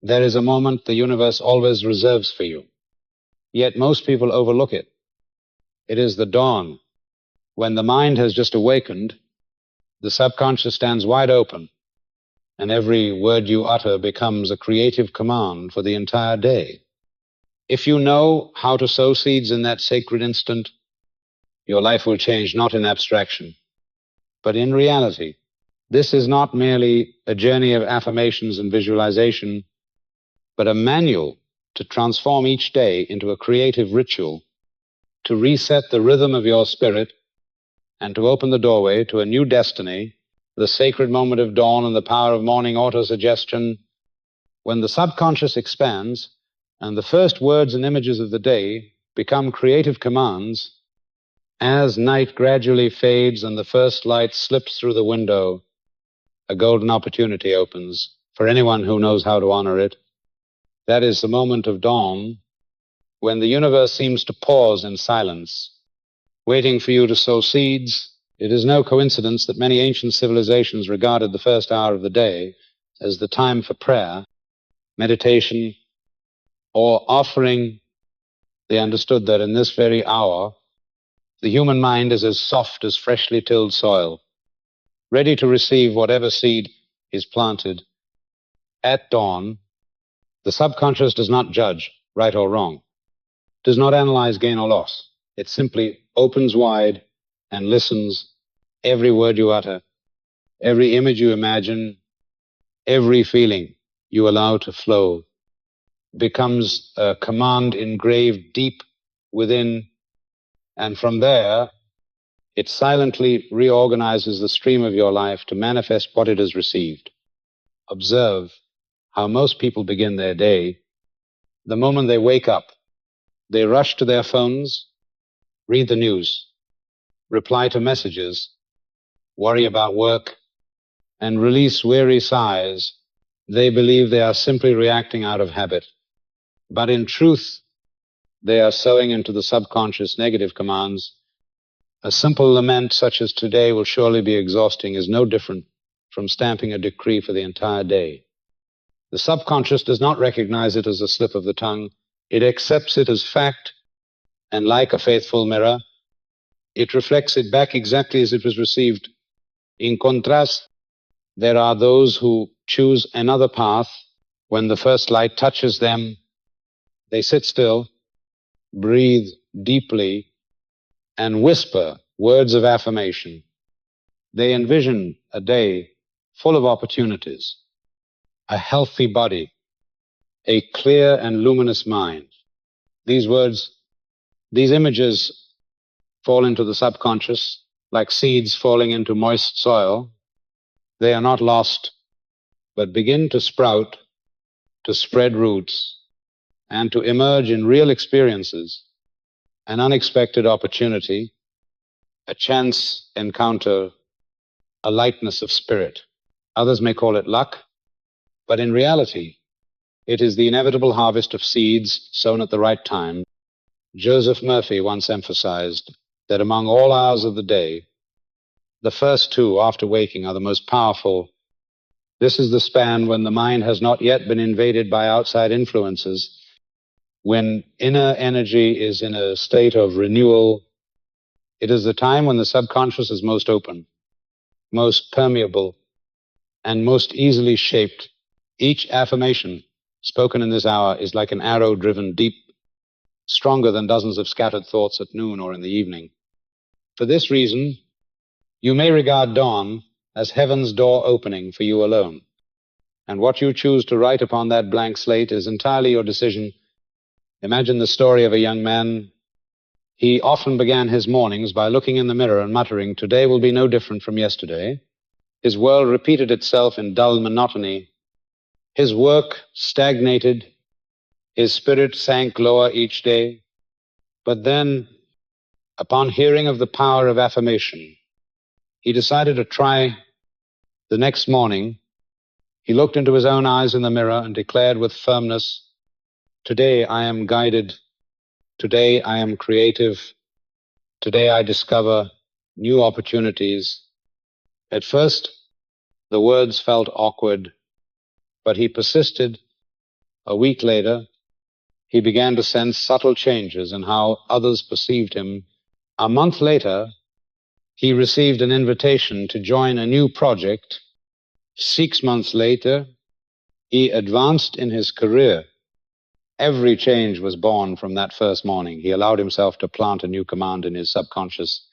There is a moment the universe always reserves for you, yet most people overlook it. It is the dawn, when the mind has just awakened, the subconscious stands wide open, and every word you utter becomes a creative command for the entire day. If you know how to sow seeds in that sacred instant, your life will change not in abstraction, but in reality. This is not merely a journey of affirmations and visualization, but a manual to transform each day into a creative ritual, to reset the rhythm of your spirit, and to open the doorway to a new destiny, the sacred moment of dawn and the power of morning autosuggestion. When the subconscious expands and the first words and images of the day become creative commands, as night gradually fades and the first light slips through the window, a golden opportunity opens for anyone who knows how to honor it. That is the moment of dawn, when the universe seems to pause in silence, waiting for you to sow seeds. It is no coincidence that many ancient civilizations regarded the first hour of the day as the time for prayer, meditation, or offering. They understood that in this very hour, the human mind is as soft as freshly tilled soil, ready to receive whatever seed is planted. At dawn, the subconscious does not judge right or wrong, does not analyze gain or loss. It simply opens wide and listens. Every word you utter, every image you imagine, every feeling you allow to flow becomes a command engraved deep within, and from there, it silently reorganizes the stream of your life to manifest what it has received. Observe how most people begin their day. The moment they wake up, they rush to their phones, read the news, reply to messages, worry about work, and release weary sighs. They believe they are simply reacting out of habit. But in truth, they are sowing into the subconscious negative commands. A simple lament such as today will surely be exhausting is no different from stamping a decree for the entire day. The subconscious does not recognize it as a slip of the tongue. It accepts it as fact, and like a faithful mirror, it reflects it back exactly as it was received. In contrast, there are those who choose another path. When the first light touches them, they sit still, breathe deeply, and whisper words of affirmation. They envision a day full of opportunities, a healthy body, a clear and luminous mind. These words, these images fall into the subconscious like seeds falling into moist soil. They are not lost, but begin to sprout, to spread roots, and to emerge in real experiences, an unexpected opportunity, a chance encounter, a lightness of spirit. Others may call it luck, but in reality, it is the inevitable harvest of seeds sown at the right time. Joseph Murphy once emphasized that among all hours of the day, the first two after waking are the most powerful. This is the span when the mind has not yet been invaded by outside influences, when inner energy is in a state of renewal. It is the time when the subconscious is most open, most permeable, and most easily shaped. Each affirmation spoken in this hour is like an arrow driven deep, stronger than dozens of scattered thoughts at noon or in the evening. For this reason, you may regard dawn as heaven's door opening for you alone. And what you choose to write upon that blank slate is entirely your decision. Imagine the story of a young man. He often began his mornings by looking in the mirror and muttering, "Today will be no different from yesterday." His world repeated itself in dull monotony. His work stagnated. His spirit sank lower each day. But then, upon hearing of the power of affirmation, he decided to try. The next morning, he looked into his own eyes in the mirror and declared with firmness, "Today I am guided. Today I am creative. Today I discover new opportunities." At first, the words felt awkward, but he persisted, A week later, he began to sense subtle changes in how others perceived him. A month later, he received an invitation to join a new project. 6 months later, he advanced in his career. Every change was born from that first morning. He allowed himself to plant a new command in his subconscious.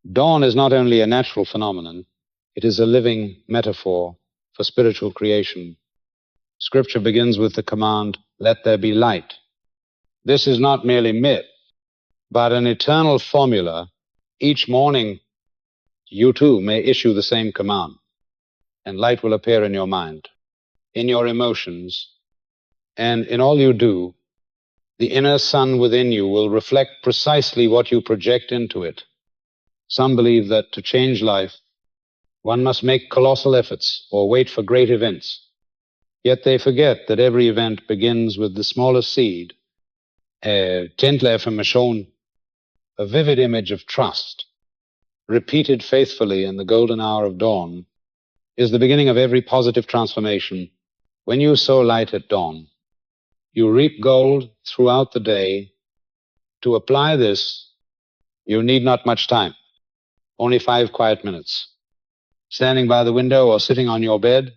Dawn is not only a natural phenomenon, it is a living metaphor for spiritual creation. Scripture begins with the command, "Let there be light." This is not merely myth, but an eternal formula. Each morning, you too may issue the same command, and light will appear in your mind, in your emotions, and in all you do. The inner sun within you will reflect precisely what you project into it. Some believe that to change life, one must make colossal efforts or wait for great events. Yet they forget that every event begins with the smallest seed, a gentle affirmation, a vivid image of trust, repeated faithfully in the golden hour of dawn, is the beginning of every positive transformation. When you sow light at dawn, you reap gold throughout the day. To apply this, you need not much time, only 5 quiet minutes. Standing by the window or sitting on your bed,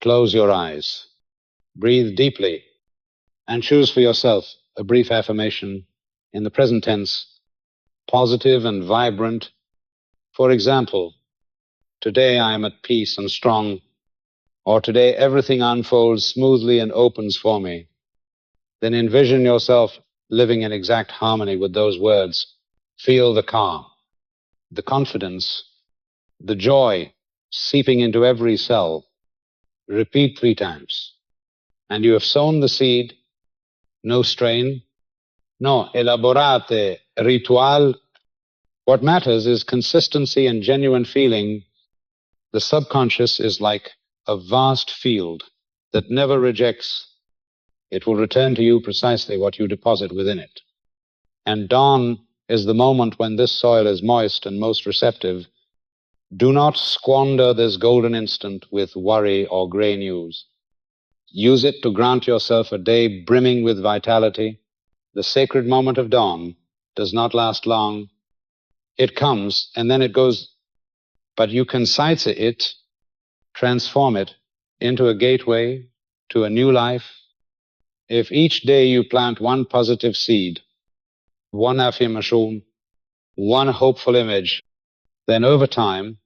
close your eyes, breathe deeply, and choose for yourself a brief affirmation in the present tense, positive and vibrant. For example, today I am at peace and strong, or today everything unfolds smoothly and opens for me. Then envision yourself living in exact harmony with those words. Feel the calm, the confidence, the joy seeping into every cell. Repeat 3 times. And you have sown the seed. No strain, no elaborate ritual. What matters is consistency and genuine feeling. The subconscious is like a vast field that never rejects. It will return to you precisely what you deposit within it. And dawn is the moment when this soil is moist and most receptive. Do not squander this golden instant with worry or gray news. Use it to grant yourself a day brimming with vitality. The sacred moment of dawn does not last long. It comes and then it goes, but you can seize it, transform it into a gateway to a new life. If each day you plant one positive seed, one affirmation, one hopeful image, then over time,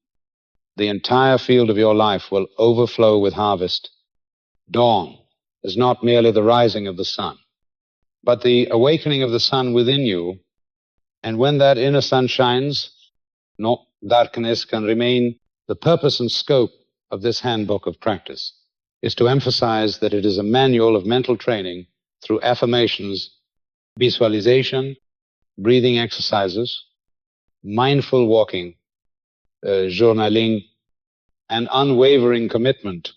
the entire field of your life will overflow with harvest. Dawn is not merely the rising of the sun, but the awakening of the sun within you. And when that inner sun shines, no darkness can remain. The purpose and scope of this handbook of practice is to emphasize that it is a manual of mental training through affirmations, visualization, breathing exercises, mindful walking, journaling, and unwavering commitment.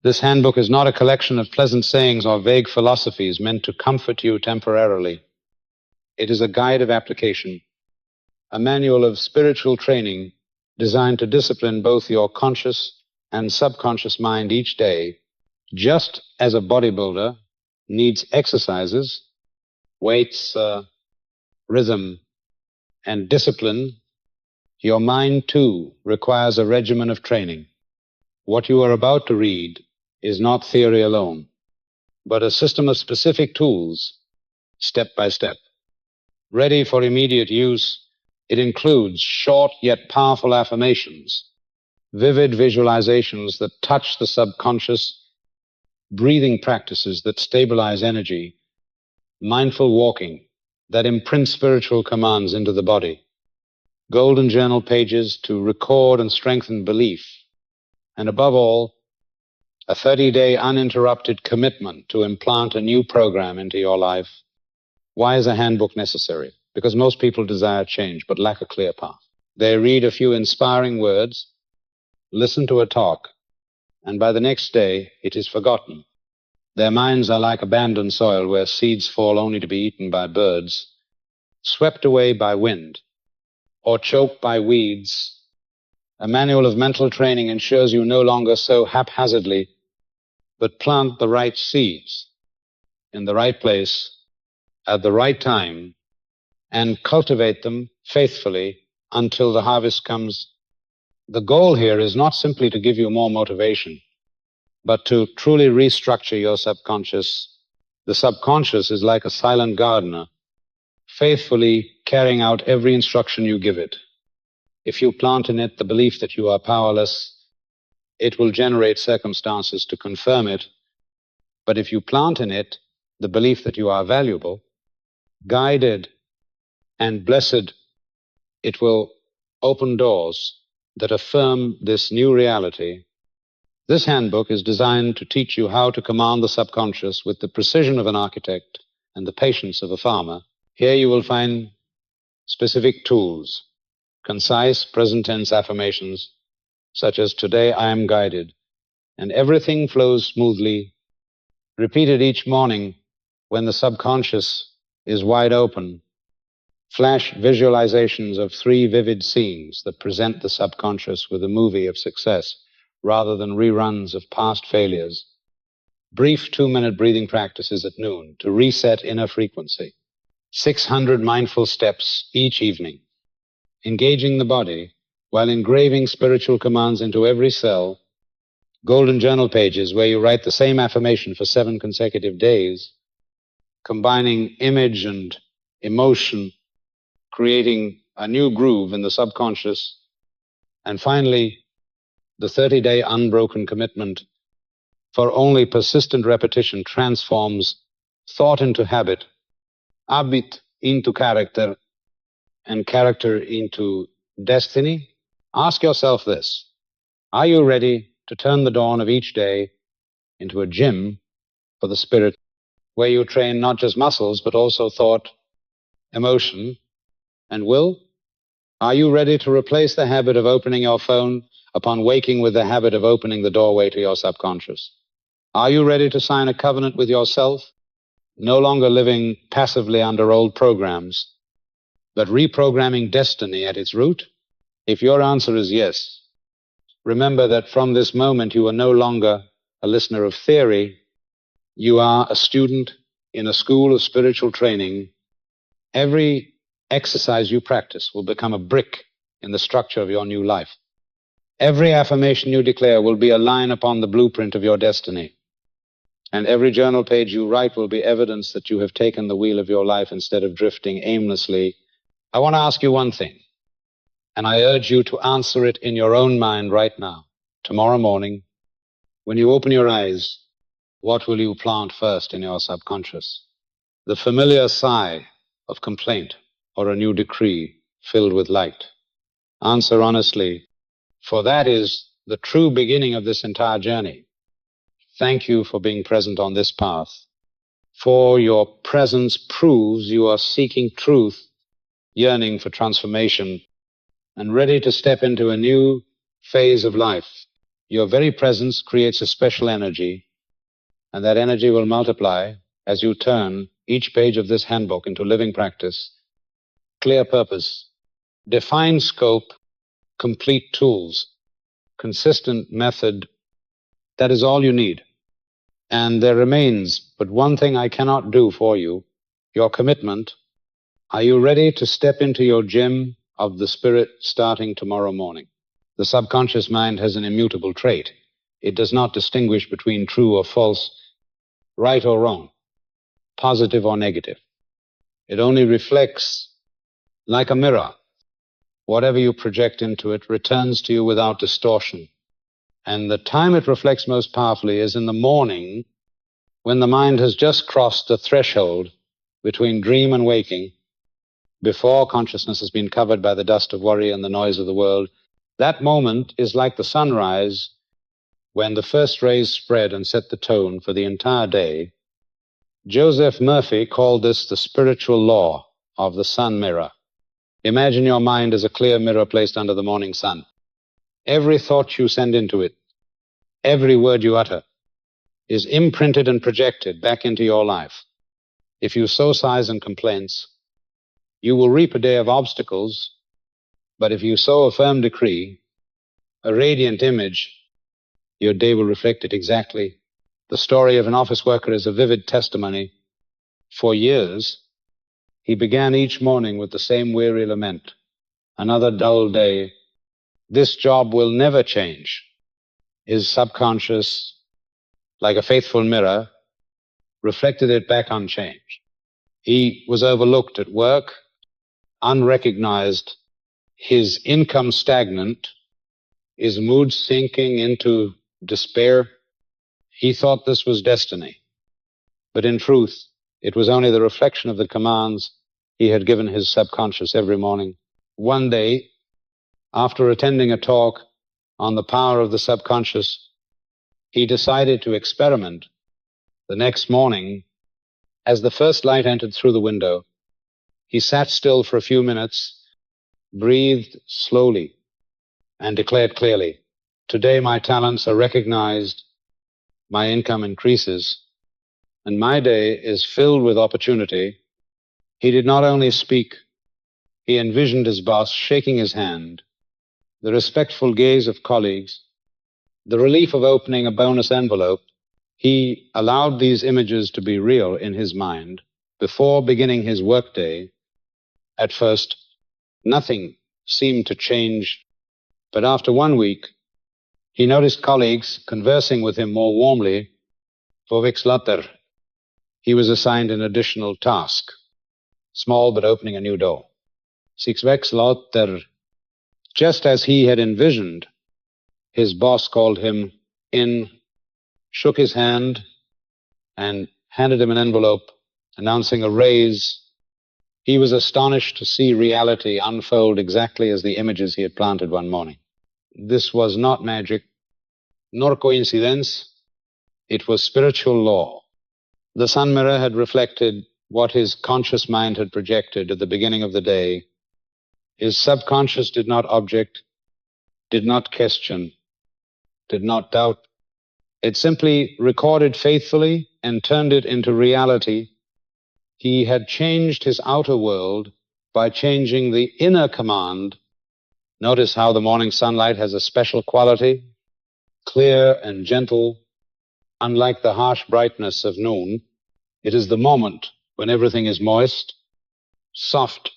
This handbook is not a collection of pleasant sayings or vague philosophies meant to comfort you temporarily. It is a guide of application, a manual of spiritual training designed to discipline both your conscious and subconscious mind each day. Just as a bodybuilder needs exercises, weights, rhythm, and discipline, your mind too requires a regimen of training. What you are about to read is not theory alone, but a system of specific tools, step by step. Ready for immediate use, it includes short yet powerful affirmations, vivid visualizations that touch the subconscious, breathing practices that stabilize energy, mindful walking that imprint spiritual commands into the body, golden journal pages to record and strengthen belief, and above all, a 30-day uninterrupted commitment to implant a new program into your life. Why is a handbook necessary? Because most people desire change but lack a clear path. They read a few inspiring words, listen to a talk, and by the next day it is forgotten. Their minds are like abandoned soil where seeds fall only to be eaten by birds, swept away by wind, or choked by weeds. A manual of mental training ensures you no longer sow haphazardly, but plant the right seeds in the right place at the right time and cultivate them faithfully until the harvest comes. The goal here is not simply to give you more motivation, but to truly restructure your subconscious. The subconscious is like a silent gardener, faithfully carrying out every instruction you give it. If you plant in it the belief that you are powerless, it will generate circumstances to confirm it. But if you plant in it the belief that you are valuable, guided and blessed, it will open doors that affirm this new reality. This handbook is designed to teach you how to command the subconscious with the precision of an architect and the patience of a farmer. Here you will find specific tools, concise present tense affirmations such as "Today I am guided," and "Everything flows smoothly," repeated each morning when the subconscious is wide open. Flash visualizations of 3 vivid scenes that present the subconscious with a movie of success rather than reruns of past failures. Brief 2-minute breathing practices at noon to reset inner frequency. 600 mindful steps each evening, engaging the body while engraving spiritual commands into every cell. Golden journal pages where you write the same affirmation for 7 consecutive days, combining image and emotion, creating a new groove in the subconscious. And finally, the 30-day unbroken commitment for only persistent repetition transforms thought into habit, habit into character, and character into destiny. Ask yourself this: are you ready to turn the dawn of each day into a gym for the spirit, where you train not just muscles, but also thought, emotion, and will? Are you ready to replace the habit of opening your phone upon waking with the habit of opening the doorway to your subconscious? Are you ready to sign a covenant with yourself, no longer living passively under old programs, but reprogramming destiny at its root? If your answer is yes, remember that from this moment you are no longer a listener of theory, you are a student in a school of spiritual training. Every exercise you practice will become a brick in the structure of your new life. Every affirmation you declare will be a line upon the blueprint of your destiny. And every journal page you write will be evidence that you have taken the wheel of your life instead of drifting aimlessly. I want to ask you one thing, and I urge you to answer it in your own mind right now. Tomorrow morning, when you open your eyes, what will you plant first in your subconscious? The familiar sigh of complaint or a new decree filled with light? Answer honestly, for that is the true beginning of this entire journey. Thank you for being present on this path, for your presence proves you are seeking truth, yearning for transformation, and ready to step into a new phase of life. Your very presence creates a special energy, and that energy will multiply as you turn each page of this handbook into living practice. Clear purpose, defined scope, complete tools, consistent method. That is all you need. And there remains but one thing I cannot do for you: your commitment. Are you ready to step into your gym of the spirit starting tomorrow morning? The subconscious mind has an immutable trait. It does not distinguish between true or false, right or wrong, positive or negative. It only reflects like a mirror. Whatever you project into it returns to you without distortion. And the time it reflects most powerfully is in the morning, when the mind has just crossed the threshold between dream and waking, before consciousness has been covered by the dust of worry and the noise of the world. That moment is like the sunrise, when the first rays spread and set the tone for the entire day. Joseph Murphy called this the spiritual law of the sun mirror. Imagine your mind as a clear mirror placed under the morning sun. Every thought you send into it, every word you utter, is imprinted and projected back into your life. If you sow sighs and complaints, you will reap a day of obstacles, but if you sow a firm decree, a radiant image, your day will reflect it exactly. The story of an office worker is a vivid testimony For years, he began each morning with the same weary lament. Another dull day. This job will never change. His subconscious, like a faithful mirror, reflected it back unchanged. He was overlooked at work, unrecognized, his income stagnant, his mood sinking into despair. He thought this was destiny. But in truth, it was only the reflection of the commands he had given his subconscious every morning. One day, after attending a talk on the power of the subconscious, he decided to experiment. The next morning, as the first light entered through the window, he sat still for a few minutes, breathed slowly, and declared clearly, "Today my talents are recognized, my income increases, and my day is filled with opportunity." He did not only speak, he envisioned his boss shaking his hand, the respectful gaze of colleagues, the relief of opening a bonus envelope. He allowed these images to be real in his mind. Before beginning his workday, at first, nothing seemed to change, but after 1 week, he noticed colleagues conversing with him more warmly. 4 weeks later, he was assigned an additional task, small but opening a new door. 6 weeks later, just as he had envisioned, his boss called him in, shook his hand, and handed him an envelope announcing a raise. He was astonished to see reality unfold exactly as the images he had planted one morning. This was not magic, nor coincidence. It was spiritual law. The sun mirror had reflected what his conscious mind had projected at the beginning of the day. His subconscious did not object, did not question, did not doubt. It simply recorded faithfully and turned it into reality. He had changed his outer world by changing the inner command. Notice how the morning sunlight has a special quality, clear and gentle. Unlike the harsh brightness of noon, it is the moment when everything is moist, soft,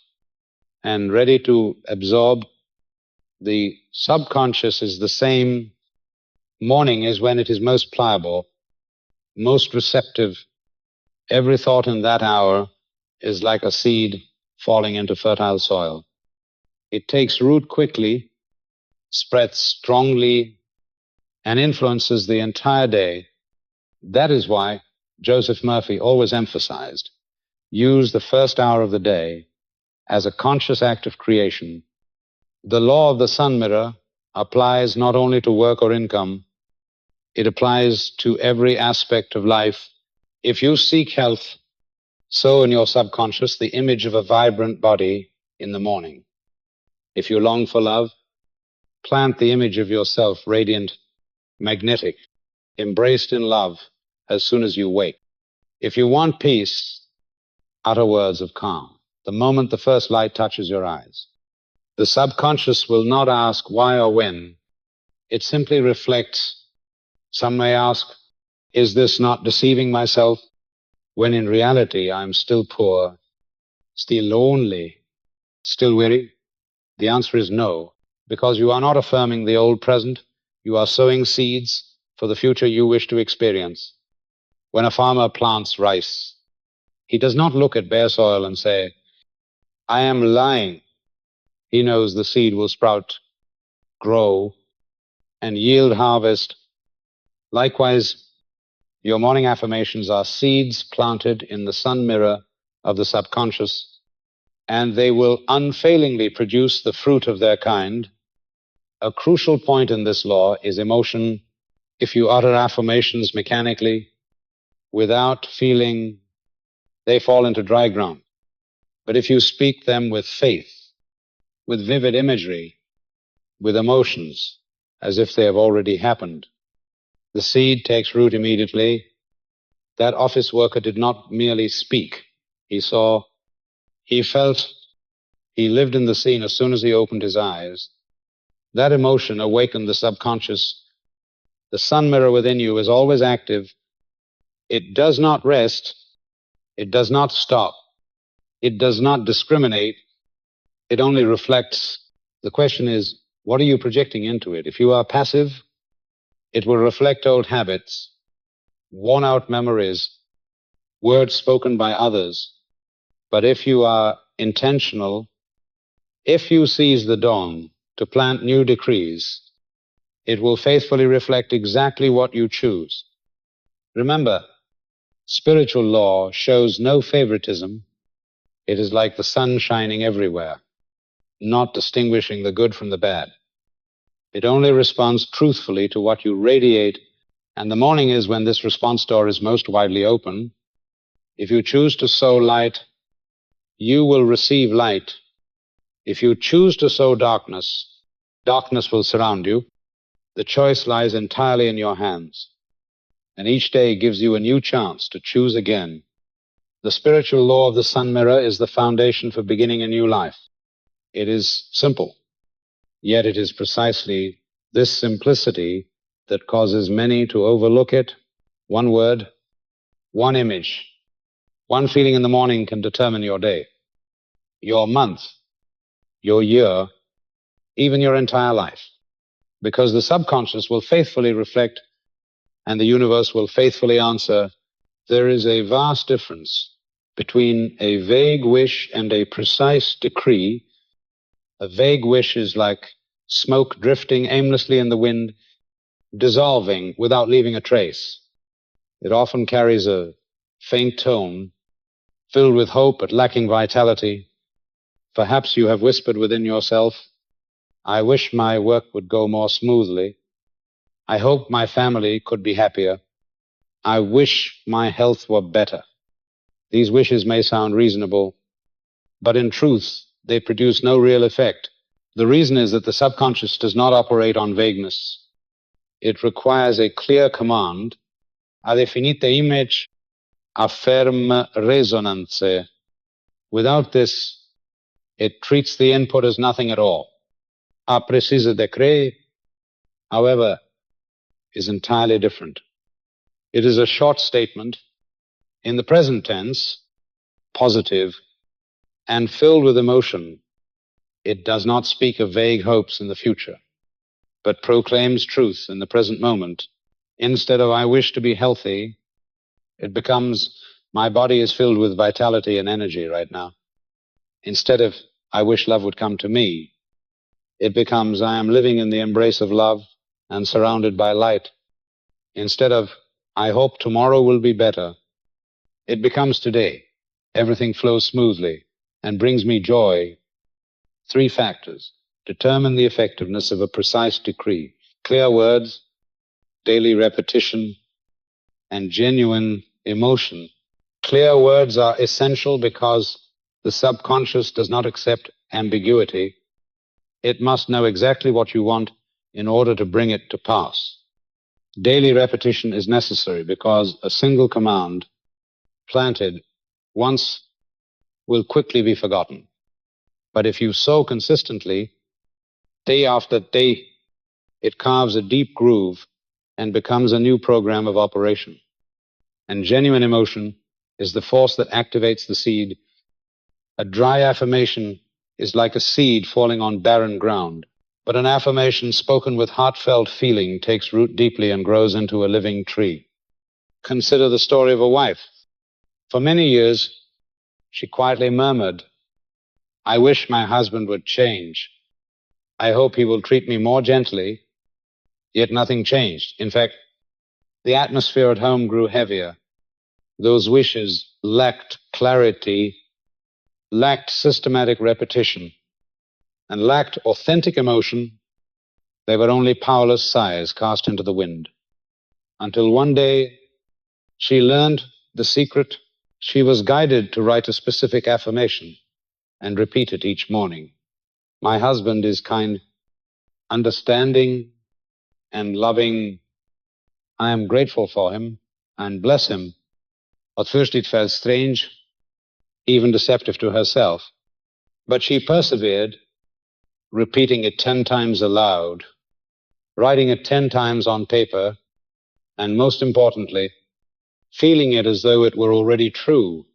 and ready to absorb. The subconscious is the same. Morning is when it is most pliable, most receptive. Every thought in that hour is like a seed falling into fertile soil. It takes root quickly, spreads strongly, and influences the entire day. That is why Joseph Murphy always emphasized, use the first hour of the day as a conscious act of creation. The law of the sun mirror applies not only to work or income, it applies to every aspect of life. If you seek health, sow in your subconscious the image of a vibrant body in the morning. If you long for love, plant the image of yourself radiant, magnetic, embraced in love as soon as you wake. If you want peace, utter words of calm the moment the first light touches your eyes. The subconscious will not ask why or when. It simply reflects. Some may ask, is this not deceiving myself? When in reality I'm still poor, still lonely, still weary? The answer is no, because you are not affirming the old present. You are sowing seeds for the future you wish to experience. When a farmer plants rice, he does not look at bare soil and say, I am lying. He knows the seed will sprout, grow, and yield harvest. Likewise, your morning affirmations are seeds planted in the sun mirror of the subconscious, and they will unfailingly produce the fruit of their kind. A crucial point in this law is emotion. If you utter affirmations mechanically, without feeling, they fall into dry ground. But if you speak them with faith, with vivid imagery, with emotions, as if they have already happened, the seed takes root immediately. That office worker did not merely speak. He saw, he felt, he lived in the scene as soon as he opened his eyes. That emotion awakened the subconscious. The sun mirror within you is always active. It does not rest. It does not stop. It does not discriminate. It only reflects. The question is, what are you projecting into it? If you are passive, it will reflect old habits, worn-out memories, words spoken by others. But if you are intentional, if you seize the dawn to plant new decrees, it will faithfully reflect exactly what you choose. Remember, spiritual law shows no favoritism. It is like the sun shining everywhere, not distinguishing the good from the bad. It only responds truthfully to what you radiate, and the morning is when this response door is most widely open. If you choose to sow light, you will receive light. If you choose to sow darkness, darkness will surround you. The choice lies entirely in your hands, and each day gives you a new chance to choose again. The spiritual law of the sun mirror is the foundation for beginning a new life. It is simple, yet it is precisely this simplicity that causes many to overlook it. One word, one image, one feeling in the morning can determine your day, your month, your year, even your entire life. Because the subconscious will faithfully reflect and the universe will faithfully answer. There is a vast difference between a vague wish and a precise decree. A vague wish is like smoke drifting aimlessly in the wind, dissolving without leaving a trace. It often carries a faint tone, filled with hope but lacking vitality. Perhaps you have whispered within yourself, "I wish my work would go more smoothly. I hope my family could be happier. I wish my health were better." These wishes may sound reasonable, but in truth, they produce no real effect. The reason is that the subconscious does not operate on vagueness. It requires a clear command, a definite image, a firm resonance. Without this, it treats the input as nothing at all. A precise decree, however, is entirely different. It is a short statement in the present tense, positive, and filled with emotion. It does not speak of vague hopes in the future, but proclaims truth in the present moment. Instead of "I wish to be healthy," it becomes "My body is filled with vitality and energy right now." Instead of "I wish love would come to me," it becomes "I am living in the embrace of love and surrounded by light." Instead of "I hope tomorrow will be better," it becomes "Today everything flows smoothly and brings me joy." Three factors determine the effectiveness of a precise decree: clear words, daily repetition, and genuine emotion. Clear words are essential because the subconscious does not accept ambiguity. It must know exactly what you want in order to bring it to pass. Daily repetition is necessary because a single command planted once will quickly be forgotten. But if you sow consistently, day after day, it carves a deep groove and becomes a new program of operation. And genuine emotion is the force that activates the seed. A dry affirmation is like a seed falling on barren ground, but an affirmation spoken with heartfelt feeling takes root deeply and grows into a living tree. Consider the story of a wife. For many years, she quietly murmured, "I wish my husband would change. I hope he will treat me more gently." Yet nothing changed. In fact, the atmosphere at home grew heavier. Those wishes lacked clarity, lacked systematic repetition, and lacked authentic emotion. They were only powerless sighs cast into the wind. Until one day, she learned the secret. She was guided to write a specific affirmation and repeat it each morning. "My husband is kind, understanding, and loving. I am grateful for him and bless him." At first it felt strange, even deceptive to herself, but she persevered, repeating it 10 times aloud, writing it 10 times on paper, and most importantly, feeling it as though it were already true.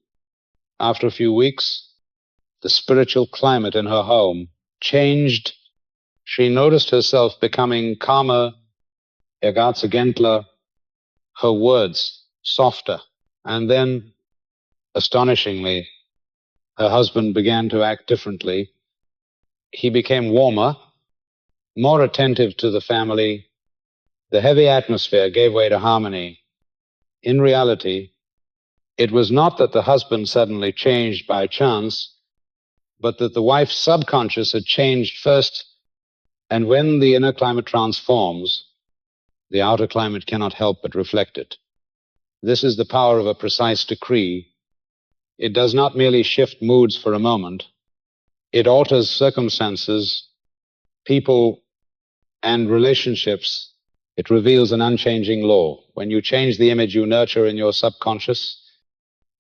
After a few weeks, the spiritual climate in her home changed. She noticed herself becoming calmer, gentler, her words softer. And then, astonishingly, her husband began to act differently. He became warmer, more attentive to the family. The heavy atmosphere gave way to harmony. In reality, it was not that the husband suddenly changed by chance, but that the wife's subconscious had changed first, and when the inner climate transforms, the outer climate cannot help but reflect it. This is the power of a precise decree. It does not merely shift moods for a moment. It alters circumstances, people, and relationships. It reveals an unchanging law. When you change the image you nurture in your subconscious,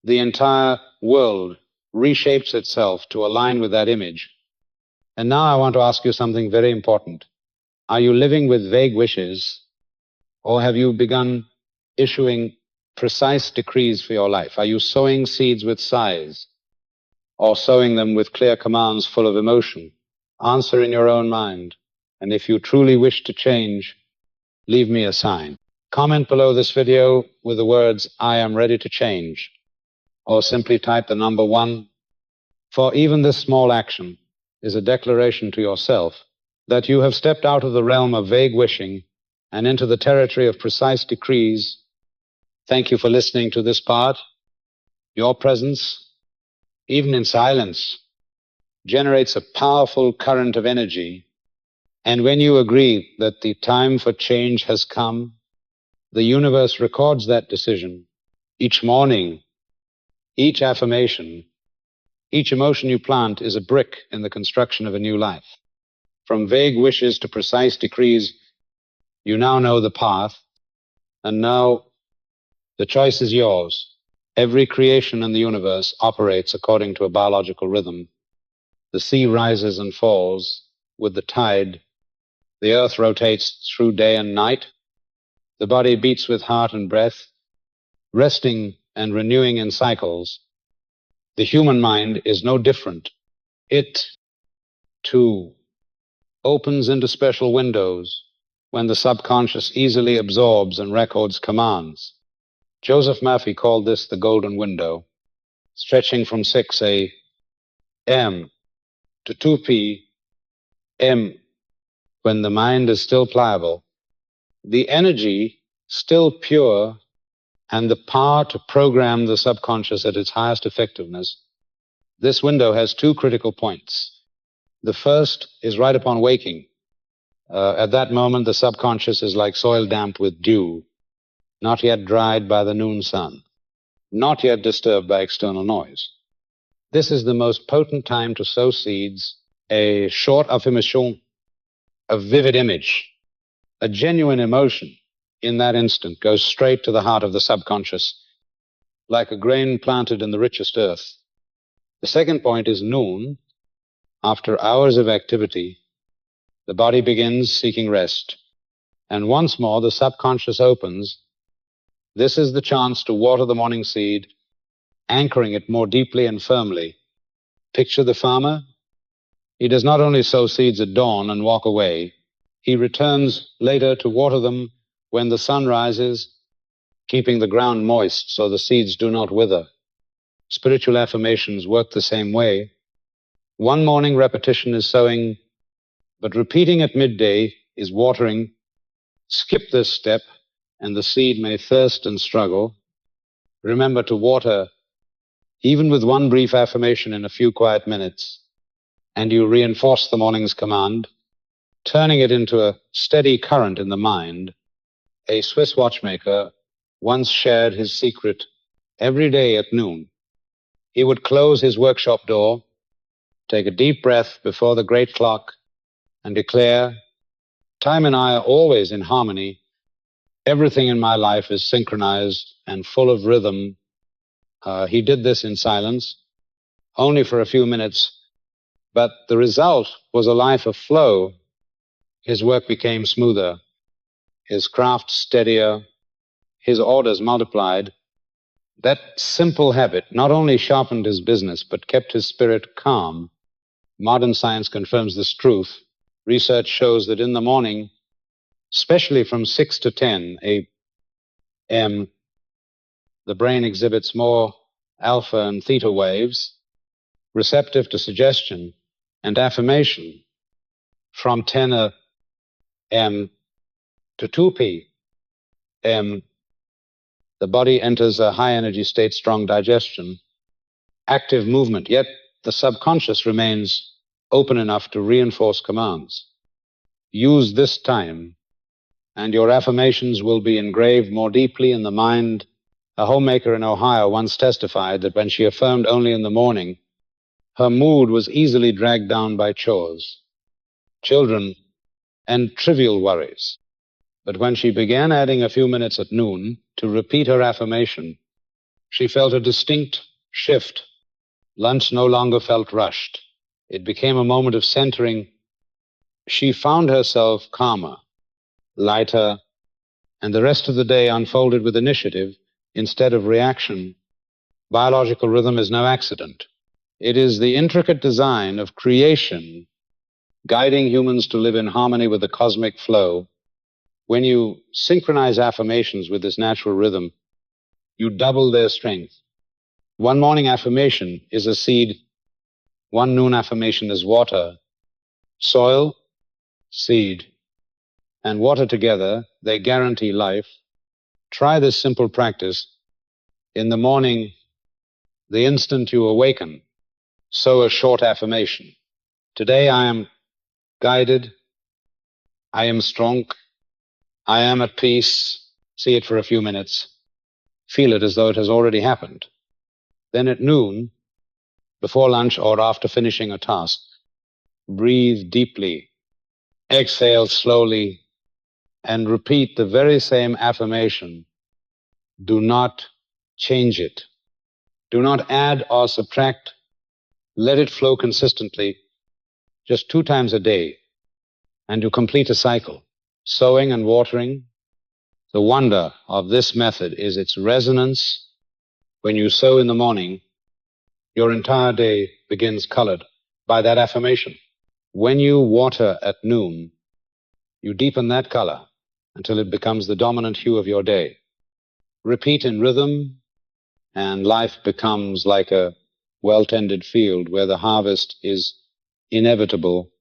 the entire world reshapes itself to align with that image. And now I want to ask you something very important. Are you living with vague wishes, or have you begun issuing precise decrees for your life? Are you sowing seeds with sighs, or sowing them with clear commands full of emotion? Answer in your own mind. And if you truly wish to change, leave me a sign. Comment below this video with the words, "I am ready to change," or simply type the number 1. For even this small action is a declaration to yourself that you have stepped out of the realm of vague wishing and into the territory of precise decrees. Thank you for listening to this part. Your presence, even in silence, generates a powerful current of energy. And when you agree that the time for change has come, the universe records that decision. Each morning, each affirmation, each emotion you plant is a brick in the construction of a new life. From vague wishes to precise decrees, you now know the path, and now the choice is yours. Every creation in the universe operates according to a biological rhythm. The sea rises and falls with the tide. The earth rotates through day and night. The body beats with heart and breath, resting and renewing in cycles. The human mind is no different. It, too, opens into special windows when the subconscious easily absorbs and records commands. Joseph Murphy called this the golden window, stretching from 6 a.m. to 2 p.m. when the mind is still pliable, the energy still pure, and the power to program the subconscious at its highest effectiveness. This window has 2 critical points. The first is right upon waking. At that moment, the subconscious is like soil damp with dew, not yet dried by the noon sun, not yet disturbed by external noise. This is the most potent time to sow seeds. A short affirmation, a vivid image, a genuine emotion in that instant goes straight to the heart of the subconscious, like a grain planted in the richest earth. The second point is noon. After hours of activity, the body begins seeking rest, and once more the subconscious opens. This is the chance to water the morning seed, anchoring it more deeply and firmly. Picture the farmer. He does not only sow seeds at dawn and walk away, he returns later to water them when the sun rises, keeping the ground moist so the seeds do not wither. Spiritual affirmations work the same way. One morning repetition is sowing, but repeating at midday is watering. Skip this step, and the seed may thirst and struggle. Remember to water even with one brief affirmation in a few quiet minutes, and you reinforce the morning's command, turning it into a steady current in the mind. A Swiss watchmaker once shared his secret. Every day at noon, he would close his workshop door, take a deep breath before the great clock, and declare, "Time and I are always in harmony. Everything in my life is synchronized and full of rhythm." He did this in silence, only for a few minutes, but the result was a life of flow. His work became smoother, his craft steadier, his orders multiplied. That simple habit not only sharpened his business, but kept his spirit calm. Modern science confirms this truth. Research shows that in the morning, especially from 6 to 10 a.m., the brain exhibits more alpha and theta waves, receptive to suggestion and affirmation. From 10 a.m. to 2 p.m., the body enters a high-energy state, strong digestion, active movement, yet the subconscious remains open enough to reinforce commands. Use this time, and your affirmations will be engraved more deeply in the mind. A homemaker in Ohio once testified that when she affirmed only in the morning, her mood was easily dragged down by chores, children, and trivial worries. But when she began adding a few minutes at noon to repeat her affirmation, she felt a distinct shift. Lunch no longer felt rushed. It became a moment of centering. She found herself calmer, lighter, and the rest of the day unfolded with initiative instead of reaction. Biological rhythm is no accident. It is the intricate design of creation guiding humans to live in harmony with the cosmic flow. When you synchronize affirmations with this natural rhythm, you double their strength. One morning affirmation is a seed. One noon affirmation is water. Soil, seed, and water together, they guarantee life. Try this simple practice. In the morning, the instant you awaken, sow a short affirmation. Today I am guided. I am strong. I am at peace. See it for a few minutes. Feel it as though it has already happened. Then at noon, before lunch or after finishing a task, breathe deeply, exhale slowly, and repeat the very same affirmation. Do not change it. Do not add or subtract. Let it flow consistently, just 2 times a day, and you complete a cycle. Sowing and watering. The wonder of this method is its resonance. When you sow in the morning, your entire day begins colored by that affirmation. When you water at noon, you deepen that color until it becomes the dominant hue of your day. Repeat in rhythm, and life becomes like a well-tended field where the harvest is inevitable.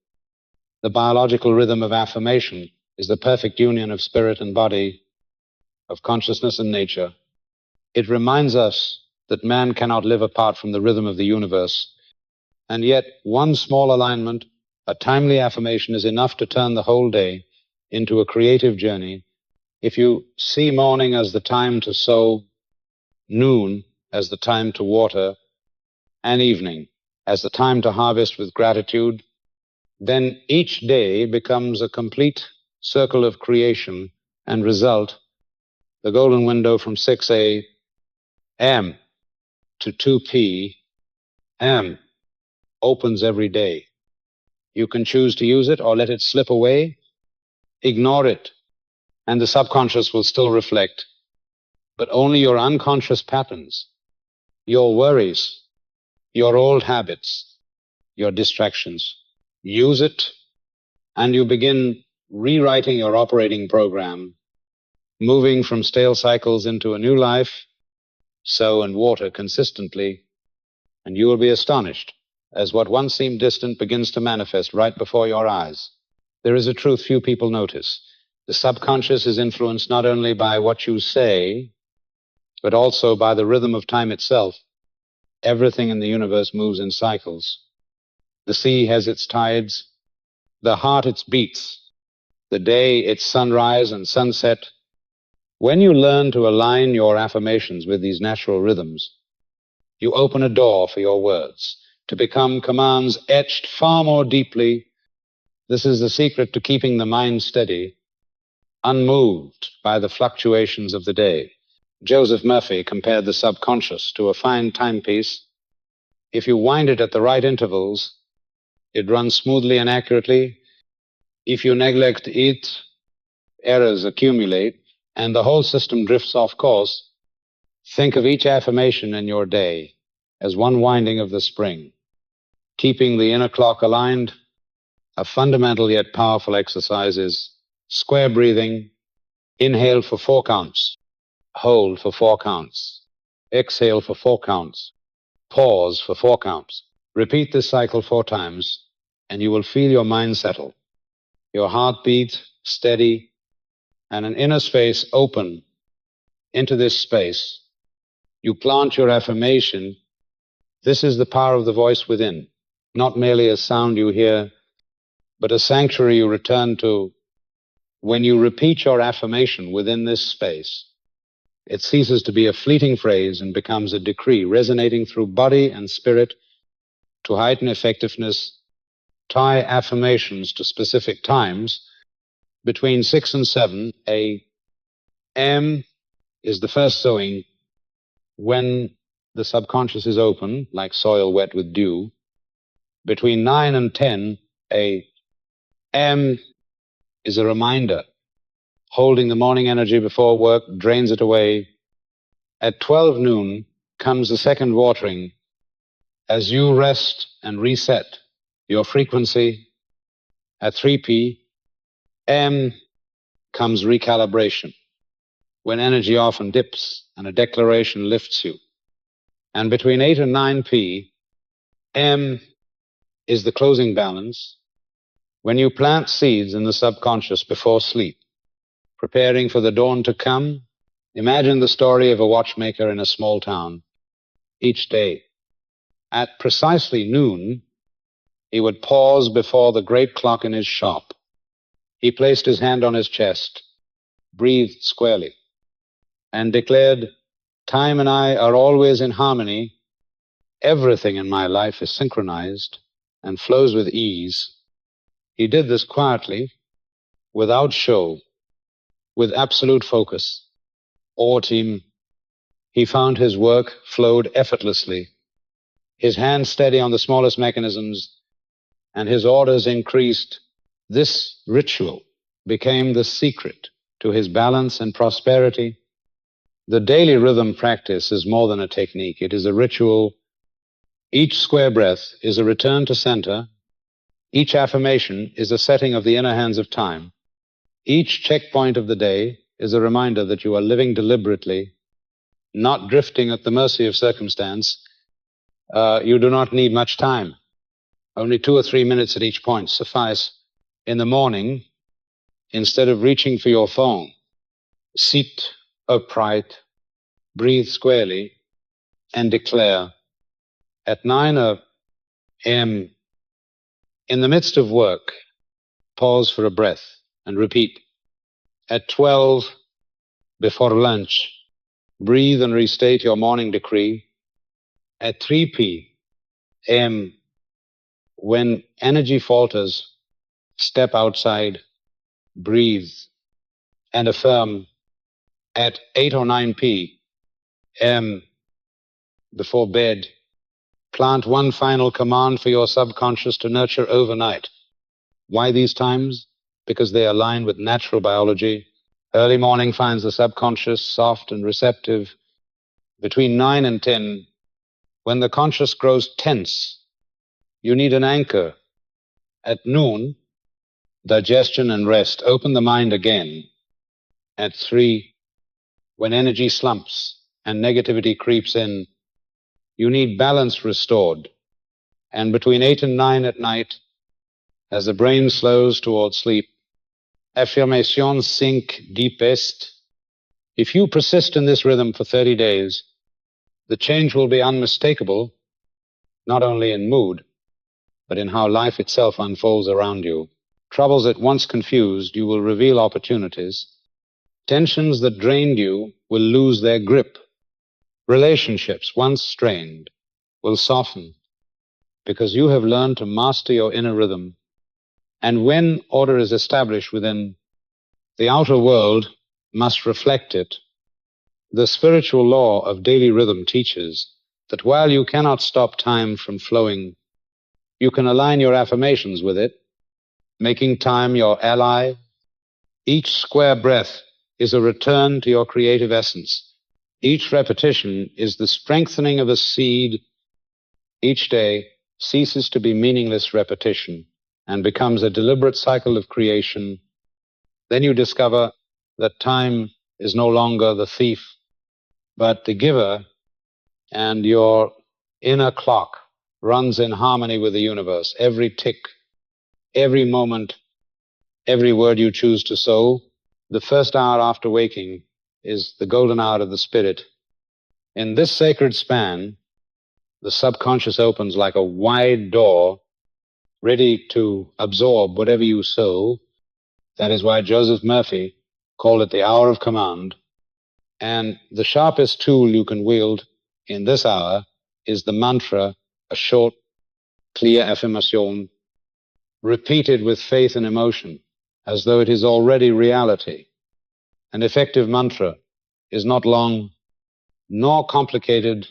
The biological rhythm of affirmation is the perfect union of spirit and body, of consciousness and nature. It reminds us that man cannot live apart from the rhythm of the universe, and yet one small alignment, a timely affirmation, is enough to turn the whole day into a creative journey. If you see morning as the time to sow, noon as the time to water, and evening as the time to harvest with gratitude, then each day becomes a complete circle of creation and result. The golden window from 6 a.m. to 2 p.m. opens every day. You can choose to use it or let it slip away, ignore it, and the subconscious will still reflect. But only your unconscious patterns, your worries, your old habits, your distractions. Use it, and you begin rewriting your operating program, moving from stale cycles into a new life. Sow and water consistently, and you will be astonished as what once seemed distant begins to manifest right before your eyes. There is a truth few people notice. The subconscious is influenced not only by what you say, but also by the rhythm of time itself. Everything in the universe moves in cycles. The sea has its tides, the heart its beats, the day its sunrise and sunset. When you learn to align your affirmations with these natural rhythms, you open a door for your words to become commands etched far more deeply. This is the secret to keeping the mind steady, unmoved by the fluctuations of the day. Joseph Murphy compared the subconscious to a fine timepiece. If you wind it at the right intervals, it runs smoothly and accurately. If you neglect it, errors accumulate, and the whole system drifts off course. Think of each affirmation in your day as one winding of the spring. Keeping the inner clock aligned, a fundamental yet powerful exercise is square breathing. Inhale for 4 counts. Hold for 4 counts. Exhale for 4 counts. Pause for 4 counts. Repeat this cycle 4 times, and you will feel your mind settle, your heartbeat steady, and an inner space open. Into this space, you plant your affirmation. This is the power of the voice within, not merely a sound you hear, but a sanctuary you return to. When you repeat your affirmation within this space, it ceases to be a fleeting phrase and becomes a decree resonating through body and spirit. To heighten effectiveness, tie affirmations to specific times. Between 6 and 7 a.m. is the first sowing, when the subconscious is open, like soil wet with dew. Between 9 and 10 a.m. is a reminder. Holding the morning energy before work drains it away. At 12 noon comes the second watering. As you rest and reset your frequency, at 3 p.m. comes recalibration, when energy often dips and a declaration lifts you. And between 8 and 9 p.m. is the closing balance, when you plant seeds in the subconscious before sleep, preparing for the dawn to come. Imagine the story of a watchmaker in a small town. Each day, at precisely noon, he would pause before the great clock in his shop. He placed his hand on his chest, breathed squarely, and declared, "Time and I are always in harmony. Everything in my life is synchronized and flows with ease." He did this quietly, without show, with absolute focus. Or team, he found his work flowed effortlessly, his hands steady on the smallest mechanisms, and his orders increased. This ritual became the secret to his balance and prosperity. The daily rhythm practice is more than a technique. It is a ritual. Each square breath is a return to center. Each affirmation is a setting of the inner hands of time. Each checkpoint of the day is a reminder that you are living deliberately, not drifting at the mercy of circumstance. You do not need much time. Only 2 or 3 minutes at each point suffice. In the morning, instead of reaching for your phone, sit upright, breathe squarely, and declare. At 9 a.m., in the midst of work, pause for a breath and repeat. At 12, before lunch, breathe and restate your morning decree. At 3 p.m., when energy falters, step outside, breathe, and affirm. At 8 or 9 p.m., before bed, plant one final command for your subconscious to nurture overnight. Why these times? Because they align with natural biology. Early morning finds the subconscious soft and receptive. Between 9 and 10, when the conscious grows tense, you need an anchor. At noon, digestion and rest. Open the mind again. At 3, when energy slumps and negativity creeps in, you need balance restored. And between 8 and 9 at night, as the brain slows towards sleep, Affirmations 5 deepest. If you persist in this rhythm for 30 days, the change will be unmistakable, not only in mood, but in how life itself unfolds around you. Troubles that once confused you will reveal opportunities. Tensions that drained you will lose their grip. Relationships once strained will soften, because you have learned to master your inner rhythm. And when order is established within, the outer world must reflect it. The spiritual law of daily rhythm teaches that while you cannot stop time from flowing, you can align your affirmations with it, making time your ally. Each square breath is a return to your creative essence, Each repetition is the strengthening of a seed. Each day ceases to be meaningless repetition and becomes a deliberate cycle of creation. Then you discover that time is no longer the thief, but the giver, and your inner clock runs in harmony with the universe. Every tick, every moment, every word you choose to sow, the first hour after waking is the golden hour of the spirit. In this sacred span, the subconscious opens like a wide door, ready to absorb whatever you sow. That is why Joseph Murphy called it the hour of command. And the sharpest tool you can wield in this hour is the mantra, a short, clear affirmation, repeated with faith and emotion, as though it is already reality. An effective mantra is not long nor complicated.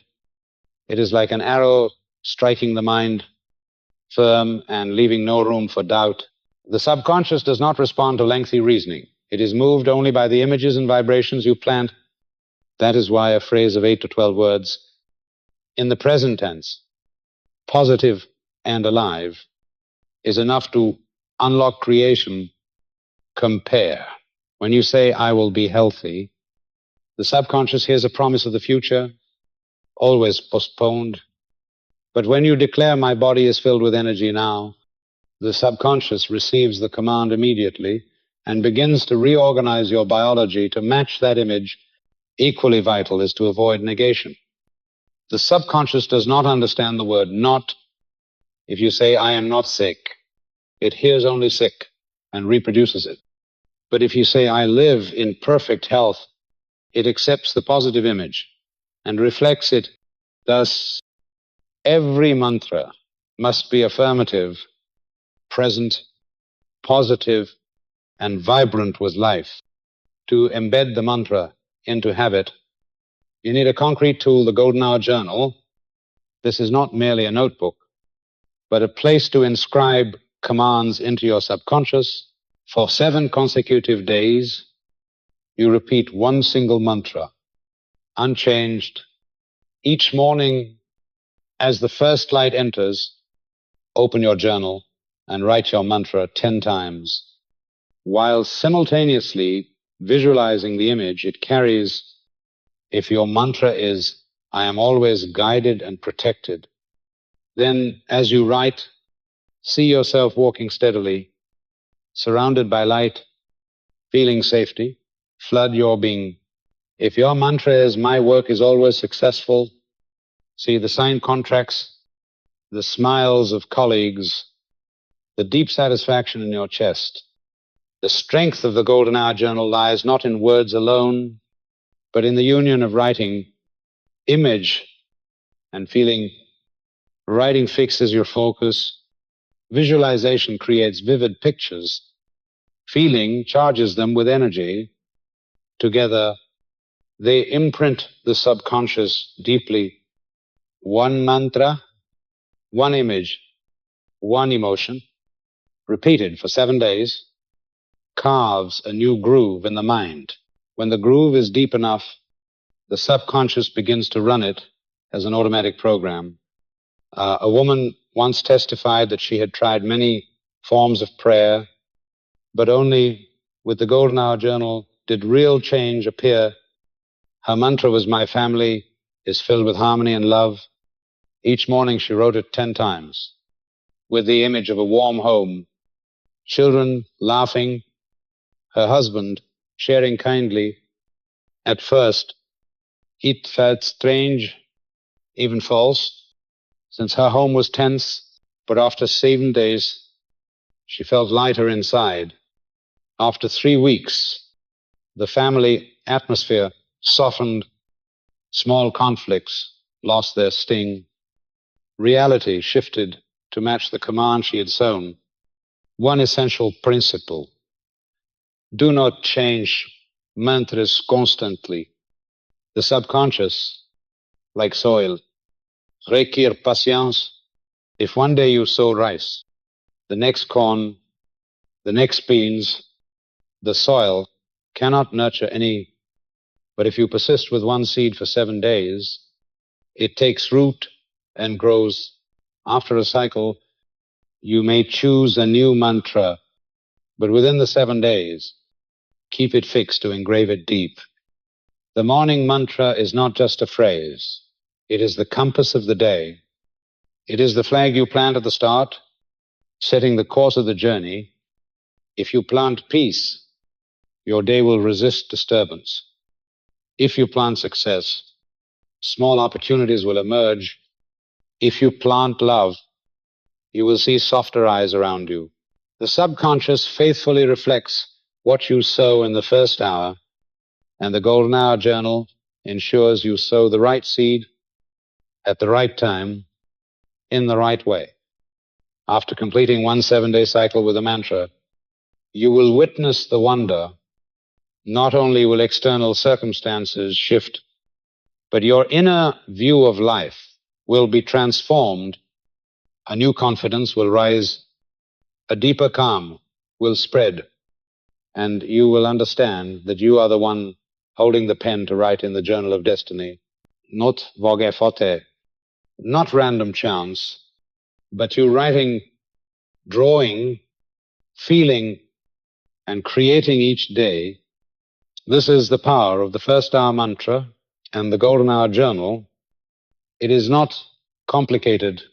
It is like an arrow striking the mind firm and leaving no room for doubt. The subconscious does not respond to lengthy reasoning. It is moved only by the images and vibrations you plant. That is why a phrase of 8 to 12 words in the present tense, positive and alive, is enough to unlock creation. Compare. When you say, I will be healthy, the subconscious hears a promise of the future, always postponed. But when you declare, my body is filled with energy now, the subconscious receives the command immediately and begins to reorganize your biology to match that image. Equally vital is to avoid negation. The subconscious does not understand the word not. If you say, I am not sick, it hears only sick and reproduces it. But if you say, I live in perfect health, it accepts the positive image and reflects it. Thus, every mantra must be affirmative, present, positive, and vibrant with life. To embed the mantra into habit, you need a concrete tool, the Golden Hour Journal. This is not merely a notebook, but a place to inscribe commands into your subconscious. For 7 consecutive days, you repeat one single mantra, unchanged. Each morning, as the first light enters, open your journal and write your mantra 10 times, while simultaneously visualizing the image it carries. If your mantra is, I am always guided and protected, then as you write, see yourself walking steadily, surrounded by light, feeling safety. Flood your being. If your mantra is, my work is always successful, see the signed contracts, the smiles of colleagues, the deep satisfaction in your chest. The strength of the Golden Hour Journal lies not in words alone, but in the union of writing, image, and feeling. Writing fixes your focus. Visualization creates vivid pictures. Feeling charges them with energy. Together, they imprint the subconscious deeply. One mantra, one image, one emotion, repeated for 7 days, carves a new groove in the mind. When the groove is deep enough, the subconscious begins to run it as an automatic program. A woman once testified that she had tried many forms of prayer, but only with the Golden Hour Journal did real change appear. Her mantra was, my family is filled with harmony and love. Each morning she wrote it 10 times, with the image of a warm home, children laughing, her husband sharing kindly. At first, it felt strange, even false, since her home was tense, but after 7 days, she felt lighter inside. After 3 weeks, the family atmosphere softened, small conflicts lost their sting. Reality shifted to match the command she had sown. One essential principle: do not change mantras constantly. The subconscious, like soil, requiere patience. If one day you sow rice, the next corn, the next beans, the soil cannot nurture any But if you persist with one seed for 7 days, it takes root and grows. After a cycle, you may choose a new mantra, but within the 7 days, keep it fixed to engrave it deep. The morning mantra is not just a phrase. It is the compass of the day. It is the flag you plant at the start, setting the course of the journey. If you plant peace, your day will resist disturbance. If you plant success, small opportunities will emerge. If you plant love, you will see softer eyes around you. The subconscious faithfully reflects what you sow in the first hour, and the Golden Hour Journal ensures you sow the right seed at the right time, in the right way. After completing one 7-day cycle with a mantra, you will witness the wonder. Not only will external circumstances shift, but your inner view of life will be transformed. A new confidence will rise, a deeper calm will spread, and you will understand that you are the one holding the pen to write in the journal of destiny. Not voge forte, not random chance, but you writing, drawing, feeling, and creating each day. This is the power of the first hour mantra and the Golden Hour Journal. It is not complicated,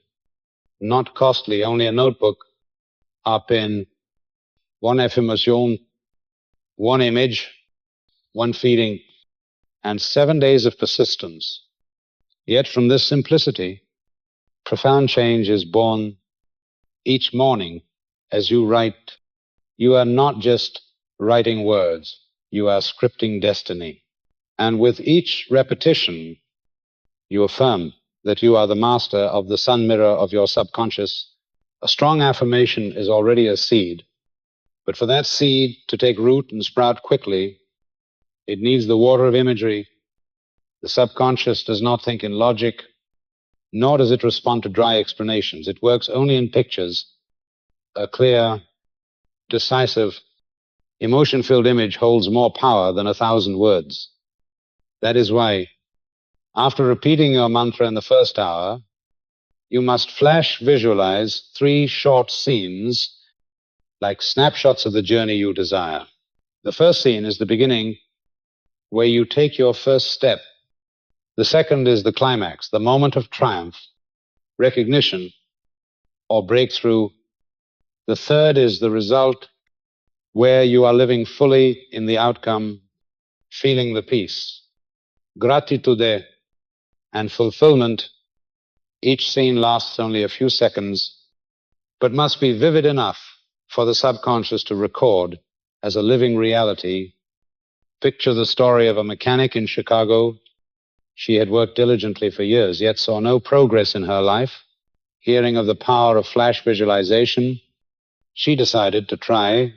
not costly, only a notebook, a pen, one affirmation, one image, one feeling, and 7 days of persistence. Yet from this simplicity, profound change is born each morning as you write. You are not just writing words, you are scripting destiny. And with each repetition, you affirm that you are the master of the sun mirror of your subconscious. A strong affirmation is already a seed, but for that seed to take root and sprout quickly, it needs the water of imagery. The subconscious does not think in logic, nor does it respond to dry explanations. It works only in pictures. A clear, decisive, emotion-filled image holds more power than 1,000 words. That is why, after repeating your mantra in the first hour, you must flash visualize 3 short scenes like snapshots of the journey you desire. The first scene is the beginning, where you take your first step. The second is the climax, the moment of triumph, recognition, or breakthrough. The third is the result, where you are living fully in the outcome, feeling the peace, gratitude, and fulfillment. Each scene lasts only a few seconds, but must be vivid enough for the subconscious to record as a living reality. Picture the story of a mechanic in Chicago. She had worked diligently for years, yet saw no progress in her life. Hearing of the power of flash visualization, she decided to try.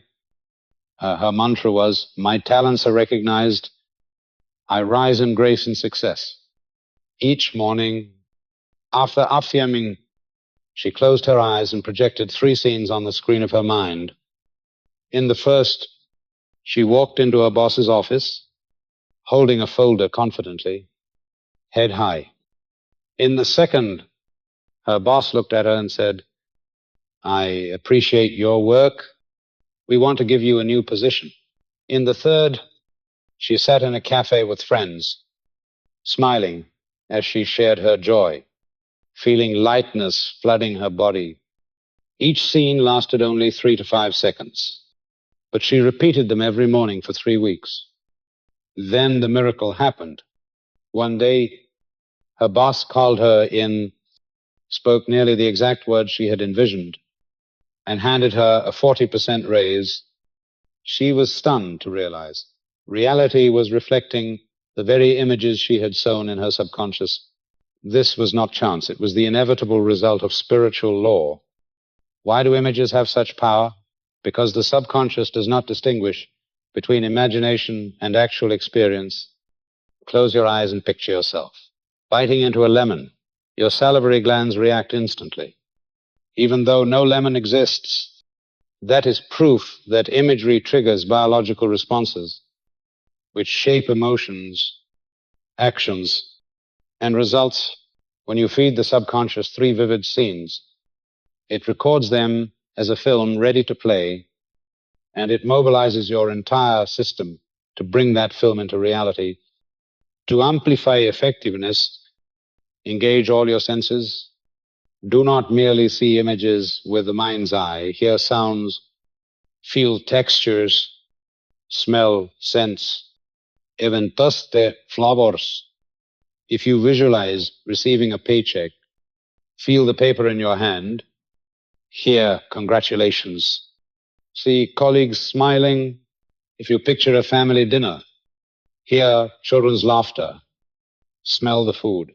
Her mantra was, "My talents are recognized. I rise in grace and success." Each morning, after affirming, she closed her eyes and projected 3 scenes on the screen of her mind. In the first, she walked into her boss's office, holding a folder confidently, head high. In the second, her boss looked at her and said, "I appreciate your work. We want to give you a new position." In the third, she sat in a cafe with friends, smiling as she shared her joy, feeling lightness flooding her body. Each scene lasted only 3 to 5 seconds, but she repeated them every morning for 3 weeks. Then the miracle happened. One day, her boss called her in, spoke nearly the exact words she had envisioned, and handed her a 40% raise. She was stunned to realize reality was reflecting the very images she had sown in her subconscious. This was not chance. It was the inevitable result of spiritual law. Why do images have such power? Because the subconscious does not distinguish between imagination and actual experience. Close your eyes and picture yourself biting into a lemon. Your salivary glands react instantly. Even though no lemon exists, that is proof that imagery triggers biological responses. which shape emotions, actions, and results. When you feed the subconscious 3 vivid scenes, it records them as a film ready to play, and it mobilizes your entire system to bring that film into reality. To amplify effectiveness, engage all your senses. Do not merely see images with the mind's eye, hear sounds, feel textures, smell, sense, even taste the flavors. If you visualize receiving a paycheck, feel the paper in your hand, hear congratulations, see colleagues smiling. If you picture a family dinner, hear children's laughter, smell the food,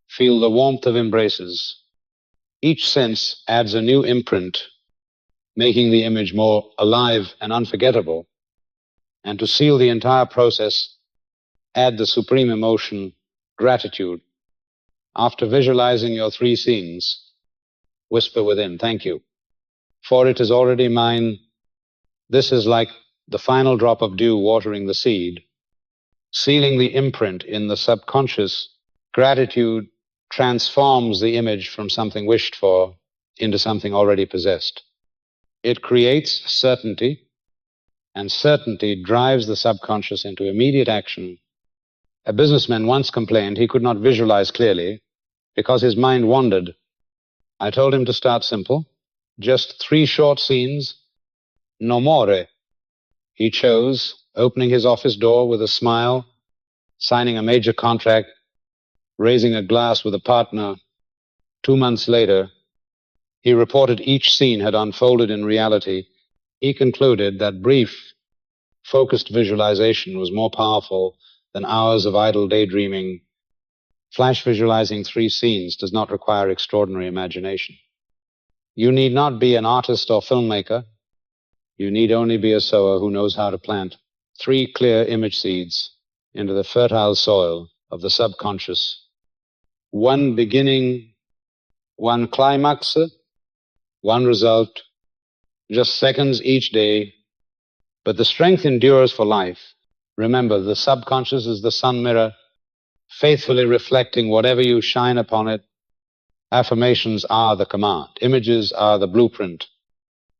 feel the warmth of embraces. Each sense adds a new imprint, making the image more alive and unforgettable. And to seal the entire process, add the supreme emotion, gratitude. After visualizing your 3 scenes, whisper within, "Thank you, for it is already mine." This is like the final drop of dew watering the seed, sealing the imprint in the subconscious. Gratitude transforms the image from something wished for into something already possessed. It creates certainty, and certainty drives the subconscious into immediate action. A businessman once complained he could not visualize clearly because his mind wandered. I told him to start simple, just 3 short scenes, no more. He chose opening his office door with a smile, signing a major contract, raising a glass with a partner. 2 months later, he reported each scene had unfolded in reality. He concluded that brief, focused visualization was more powerful than hours of idle daydreaming. Flash visualizing 3 scenes does not require extraordinary imagination. You need not be an artist or filmmaker. You need only be a sower who knows how to plant 3 clear image seeds into the fertile soil of the subconscious. 1 beginning, 1 climax, 1 result, just seconds each day. But the strength endures for life. Remember, the subconscious is the sun mirror, faithfully reflecting whatever you shine upon it. Affirmations are the command. Images are the blueprint.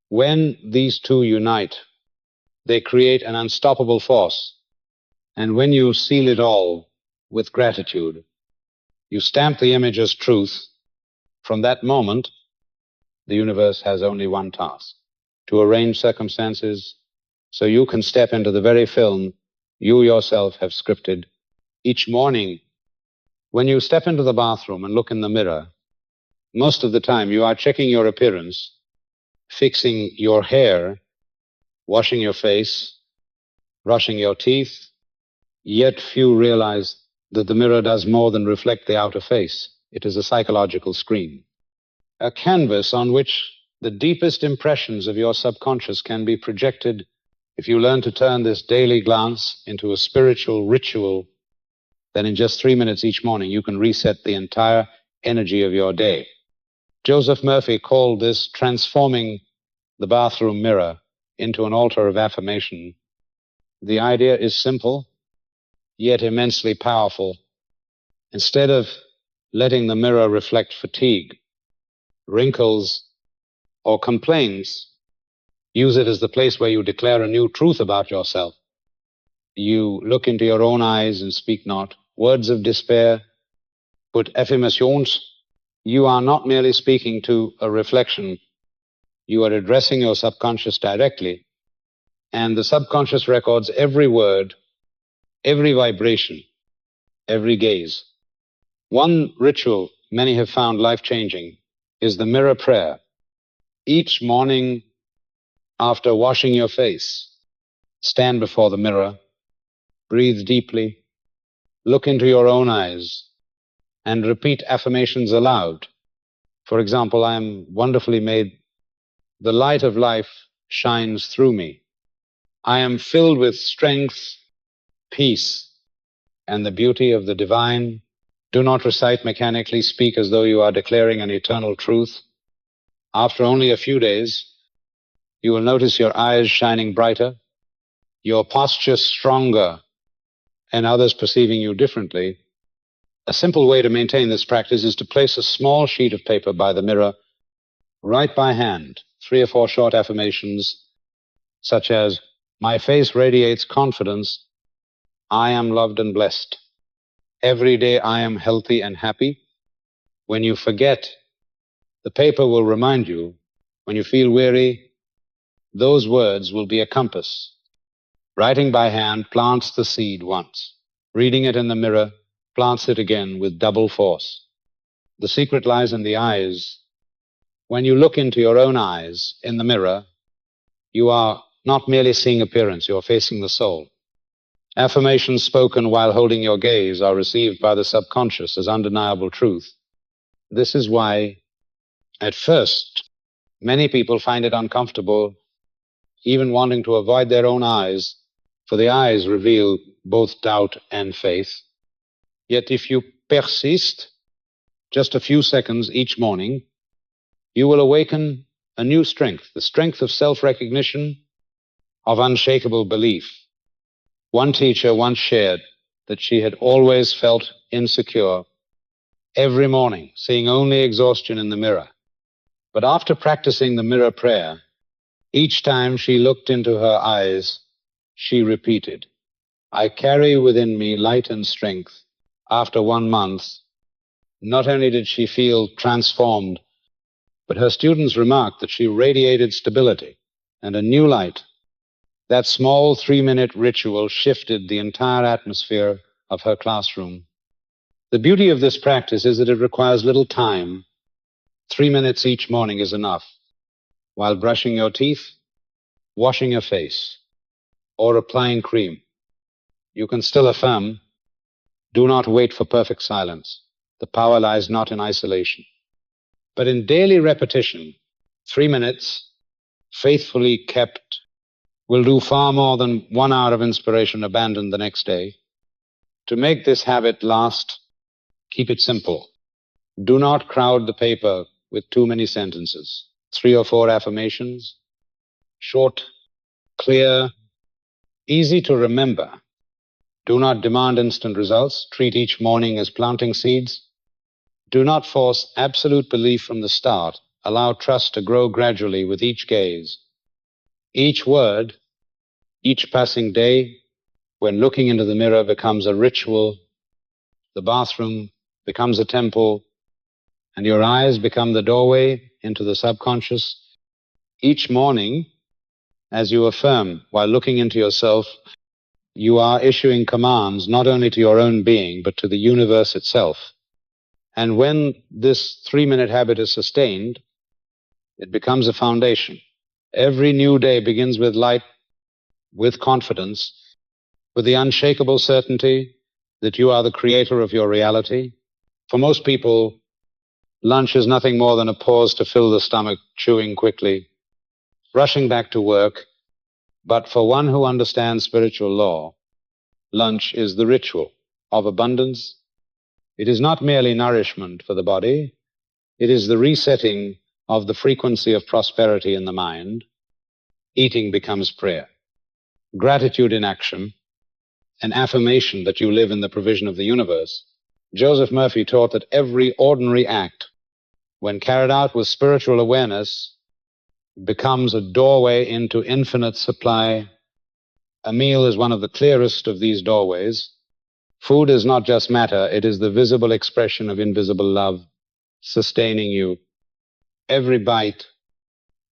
When these 2 unite, they create an unstoppable force. And when you seal it all with gratitude, you stamp the image as truth. From that moment, the universe has only one task: to arrange circumstances so you can step into the very film you yourself have scripted. Each morning, when you step into the bathroom and look in the mirror, most of the time you are checking your appearance, fixing your hair, washing your face, brushing your teeth. Yet few realize that the mirror does more than reflect the outer face. It is a psychological screen, a canvas on which the deepest impressions of your subconscious can be projected. If you learn to turn this daily glance into a spiritual ritual, then in just 3 minutes each morning you can reset the entire energy of your day. Joseph Murphy called this transforming the bathroom mirror into an altar of affirmation. The idea is simple, yet immensely powerful. Instead of letting the mirror reflect fatigue, wrinkles, or complaints, use it as the place where you declare a new truth about yourself. You look into your own eyes and speak not words of despair, but affirmations. You are not merely speaking to a reflection. You are addressing your subconscious directly, and the subconscious records every word, every vibration, every gaze. One ritual many have found life-changing is the mirror prayer. Each morning after washing your face, stand before the mirror, breathe deeply, look into your own eyes, and repeat affirmations aloud. For example, I am wonderfully made. The light of life shines through me. I am filled with strength, peace, and the beauty of the divine. Do not recite mechanically. Speak as though you are declaring an eternal truth. After only a few days, you will notice your eyes shining brighter, your posture stronger, and others perceiving you differently, a simple way to maintain this practice is to place a small sheet of paper by the mirror, write by hand 3 or 4 short affirmations, such as, "My face radiates confidence. I am loved and blessed. Every day I am healthy and happy." When you forget, the paper will remind you. When you feel weary, those words will be a compass. Writing by hand plants the seed once. Reading it in the mirror plants it again with double force. The secret lies in the eyes. When you look into your own eyes in the mirror, you are not merely seeing appearance, you are facing the soul. Affirmations spoken while holding your gaze are received by the subconscious as undeniable truth. This is why, at first, many people find it uncomfortable, even wanting to avoid their own eyes, for the eyes reveal both doubt and faith. Yet if you persist just a few seconds each morning, you will awaken a new strength, the strength of self-recognition, of unshakable belief. One teacher once shared that she had always felt insecure every morning, seeing only exhaustion in the mirror. But after practicing the mirror prayer, each time she looked into her eyes, she repeated, "I carry within me light and strength." After 1 month, not only did she feel transformed, but her students remarked that she radiated stability and a new light. That small 3-minute ritual shifted the entire atmosphere of her classroom. The beauty of this practice is that it requires little time. 3 minutes each morning is enough. While brushing your teeth, washing your face, or applying cream, you can still affirm, "Do not wait for perfect silence. The power lies not in isolation, but in daily repetition." 3 minutes, faithfully kept, will do far more than 1 hour of inspiration abandoned the next day. To make this habit last, keep it simple. Do not crowd the paper with too many sentences. 3 or 4 affirmations, short, clear, easy to remember. Do not demand instant results. Treat each morning as planting seeds. Do not force absolute belief from the start. Allow trust to grow gradually with each gaze. Each word, each passing day, when looking into the mirror, becomes a ritual. The bathroom becomes a temple, and your eyes become the doorway into the subconscious. Each morning, as you affirm while looking into yourself, you are issuing commands not only to your own being, but to the universe itself. And when this 3-minute habit is sustained, it becomes a foundation. Every new day begins with light, with confidence, with the unshakable certainty that you are the creator of your reality. For most people, lunch is nothing more than a pause to fill the stomach, chewing quickly, rushing back to work. But for one who understands spiritual law, lunch is the ritual of abundance. It is not merely nourishment for the body, it is the resetting of the frequency of prosperity in the mind. Eating becomes prayer, gratitude in action, an affirmation that you live in the provision of the universe. Joseph Murphy taught that every ordinary act, when carried out with spiritual awareness, becomes a doorway into infinite supply. A meal is one of the clearest of these doorways. Food is not just matter, it is the visible expression of invisible love, sustaining you. Every bite,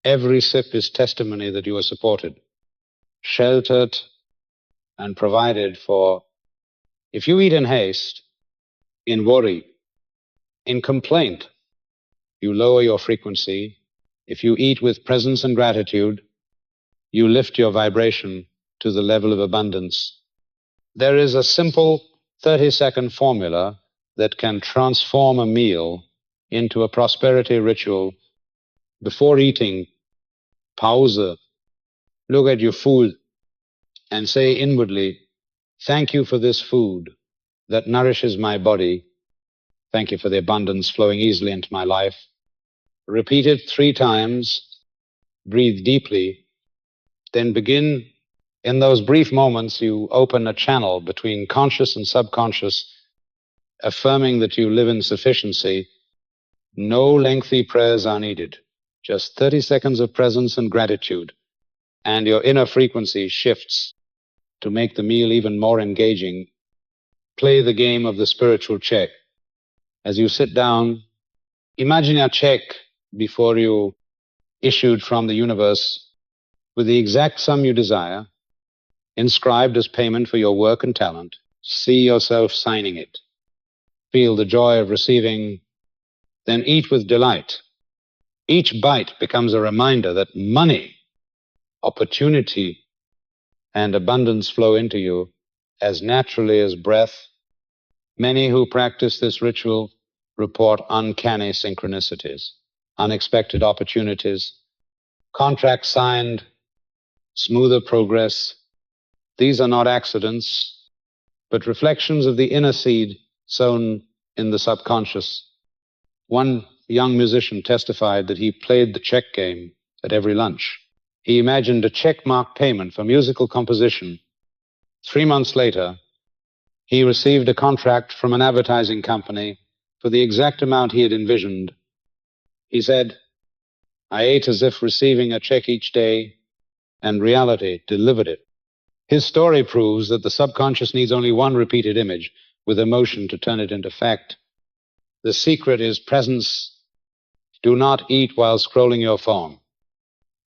every sip is testimony that you are supported, sheltered, and provided for. If you eat in haste, in worry, in complaint, you lower your frequency. If you eat with presence and gratitude, you lift your vibration to the level of abundance. There is a simple 30-second formula that can transform a meal into a prosperity ritual. Before eating, pause, look at your food, and say inwardly, "Thank you for this food that nourishes my body. Thank you for the abundance flowing easily into my life." Repeat it 3 times, breathe deeply, then begin In those brief moments, you open a channel between conscious and subconscious, affirming that you live in sufficiency. No lengthy prayers are needed, just 30 seconds of presence and gratitude, and your inner frequency shifts to make the meal even more engaging. Play the game of the spiritual check. As you sit down, imagine a check before you issued from the universe with the exact sum you desire, inscribed as payment for your work and talent. See yourself signing it. Feel the joy of receiving, then eat with delight. Each bite becomes a reminder that money, opportunity, and abundance flow into you as naturally as breath. Many who practice this ritual report uncanny synchronicities, unexpected opportunities, contracts signed, smoother progress. These are not accidents, but reflections of the inner seed sown in the subconscious. One young musician testified that he played the check game at every lunch. He imagined a check-mark payment for musical composition. 3 months later, he received a contract from an advertising company for the exact amount he had envisioned. He said, "I ate as if receiving a check each day, and reality delivered it." His story proves that the subconscious needs only one repeated image with emotion to turn it into fact. The secret is presence. Do not eat while scrolling your phone.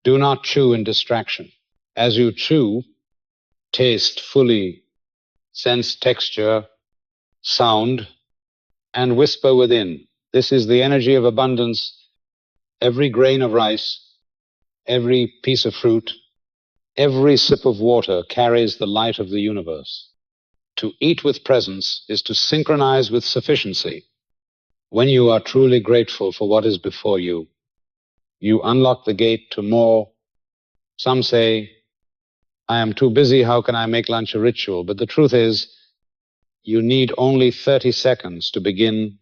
Do not chew in distraction. As you chew, taste fully, sense texture, sound, and whisper within. This is the energy of abundance. Every grain of rice, every piece of fruit, every sip of water carries the light of the universe. To eat with presence is to synchronize with sufficiency. When you are truly grateful for what is before you, you unlock the gate to more. Some say, "I am too busy, how can I make lunch a ritual?" But the truth is, you need only 30 seconds to begin,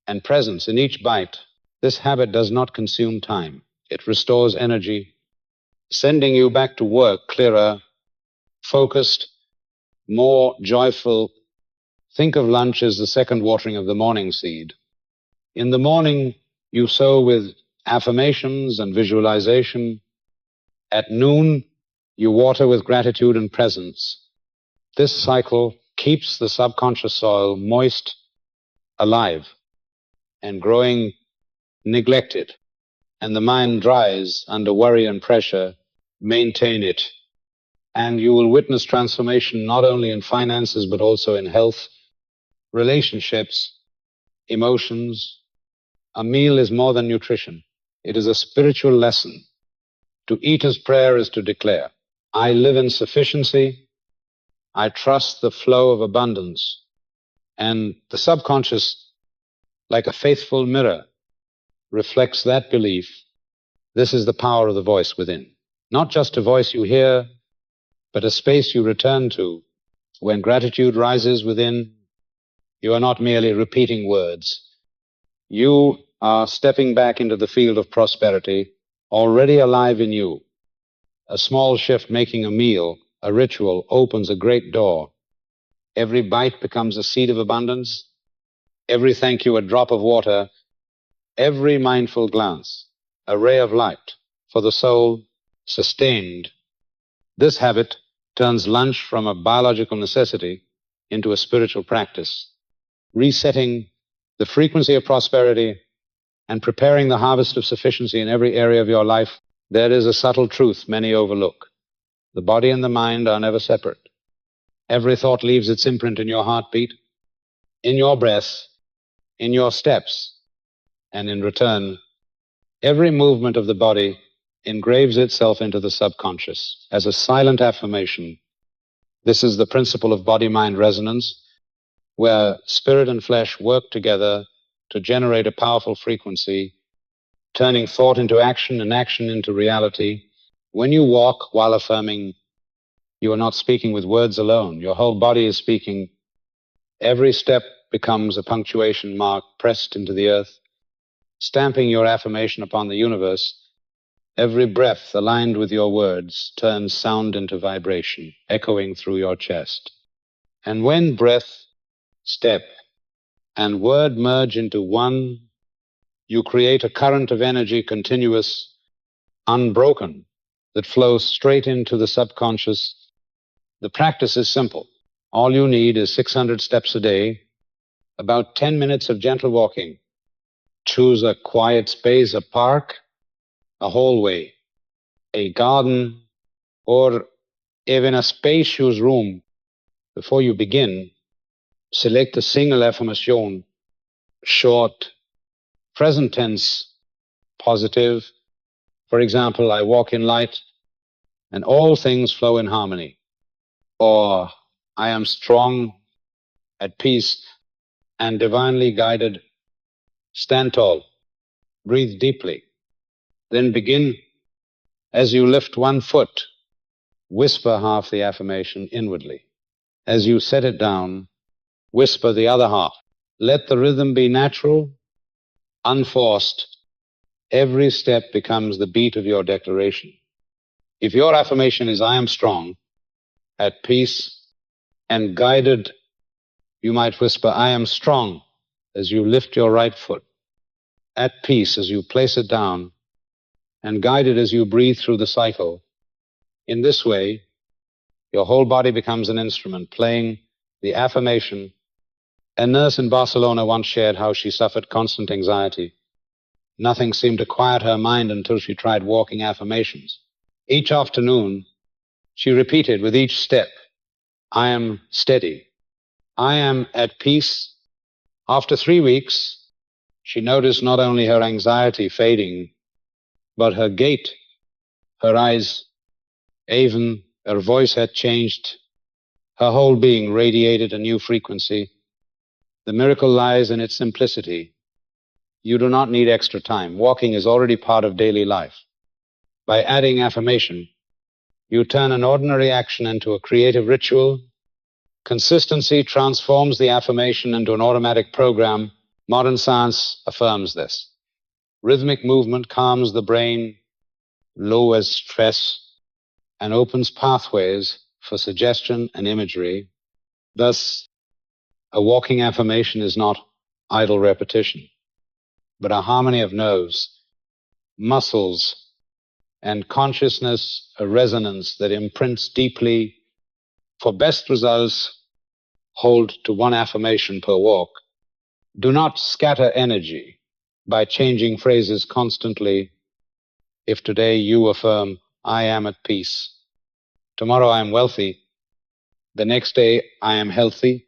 and presence in each bite. This habit does not consume time. It restores energy, sending you back to work clearer, focused, more joyful. Think of lunch as the second watering of the morning seed. In the morning, you sow with affirmations and visualization. At noon, you water with gratitude and presence. This cycle keeps the subconscious soil moist, alive, and growing. Neglect it, and the mind dries under worry and pressure. Maintain it, and you will witness transformation not only in finances but also in health, relationships, emotions. A meal is more than nutrition. It is a spiritual lesson. To eat as prayer is to declare, "I live in sufficiency. I trust the flow of abundance." And the subconscious, like a faithful mirror, reflects that belief. This is the power of the voice within. Not just a voice you hear, but a space you return to. When gratitude rises within, you are not merely repeating words. You are stepping back into the field of prosperity, already alive in you. A small shift making a meal, a ritual, opens a great door. Every bite becomes a seed of abundance. Every thank you a drop of water. Every mindful glance a ray of light for the soul, sustained. This habit turns lunch from a biological necessity into a spiritual practice, resetting the frequency of prosperity and preparing the harvest of sufficiency in every area of your life. There is a subtle truth many overlook. The body and the mind are never separate. Every thought leaves its imprint in your heartbeat, in your breath, in your steps, and in return, every movement of the body engraves itself into the subconscious as a silent affirmation. This is the principle of body-mind resonance, where spirit and flesh work together to generate a powerful frequency, turning thought into action and action into reality. When you walk while affirming, you are not speaking with words alone. Your whole body is speaking. Every step becomes a punctuation mark pressed into the earth, stamping your affirmation upon the universe. Every breath aligned with your words turns sound into vibration, echoing through your chest. And when breath, step, and word merge into one, you create a current of energy, continuous, unbroken, that flows straight into the subconscious. The practice is simple. All you need is 600 steps a day, about 10 minutes of gentle walking. Choose a quiet space, a park, a hallway, a garden, or even a spacious room. Before you begin, select a single affirmation, short, present tense, positive. For example, I walk in light and all things flow in harmony. Or I am strong, at peace, and divinely guided. Stand tall, breathe deeply. Then begin. As you lift one foot, whisper half the affirmation inwardly. As you set it down, whisper the other half. Let the rhythm be natural, unforced. Every step becomes the beat of your declaration. If your affirmation is, I am strong, at peace, and guided, you might whisper, I am strong, as you lift your right foot, at peace as you place it down, and guided as you breathe through the cycle. In this way, your whole body becomes an instrument, playing the affirmation. A nurse in Barcelona once shared how she suffered constant anxiety. Nothing seemed to quiet her mind until she tried walking affirmations. Each afternoon, she repeated with each step, I am steady. I am at peace. After 3 weeks, she noticed not only her anxiety fading, but her gait, her eyes, even her voice had changed. Her whole being radiated a new frequency. The miracle lies in its simplicity. You do not need extra time. Walking is already part of daily life. By adding affirmation, you turn an ordinary action into a creative ritual. Consistency transforms the affirmation into an automatic program. Modern science affirms this. Rhythmic movement calms the brain, lowers stress, and opens pathways for suggestion and imagery. Thus, a walking affirmation is not idle repetition, but a harmony of nerves, muscles, and consciousness, a resonance that imprints deeply. For best results, hold to one affirmation per walk. Do not scatter energy by changing phrases constantly. If today you affirm, I am at peace, tomorrow I am wealthy, the next day I am healthy,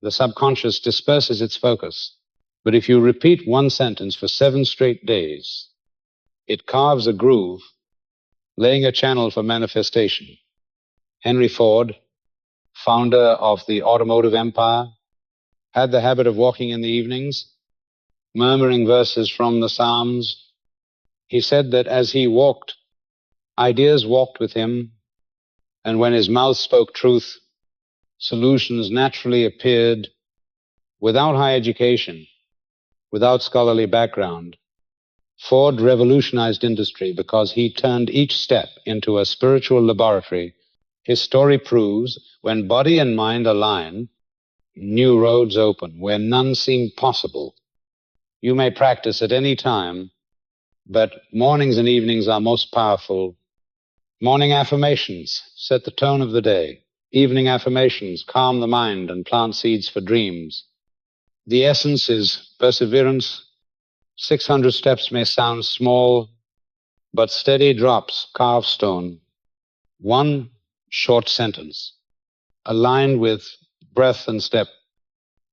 the subconscious disperses its focus. But if you repeat one sentence for 7 straight days, it carves a groove, laying a channel for manifestation. Henry Ford, founder of the automotive empire, had the habit of walking in the evenings, murmuring verses from the Psalms. He said that as he walked, ideas walked with him, and when his mouth spoke truth, solutions naturally appeared. Without high education, without scholarly background, Ford revolutionized industry because he turned each step into a spiritual laboratory. His story proves when body and mind align, new roads open where none seem possible. You may practice at any time, but mornings and evenings are most powerful. Morning affirmations set the tone of the day. Evening affirmations calm the mind and plant seeds for dreams. The essence is perseverance. 600 steps may sound small, but steady drops carve stone. One short sentence, aligned with breath and step,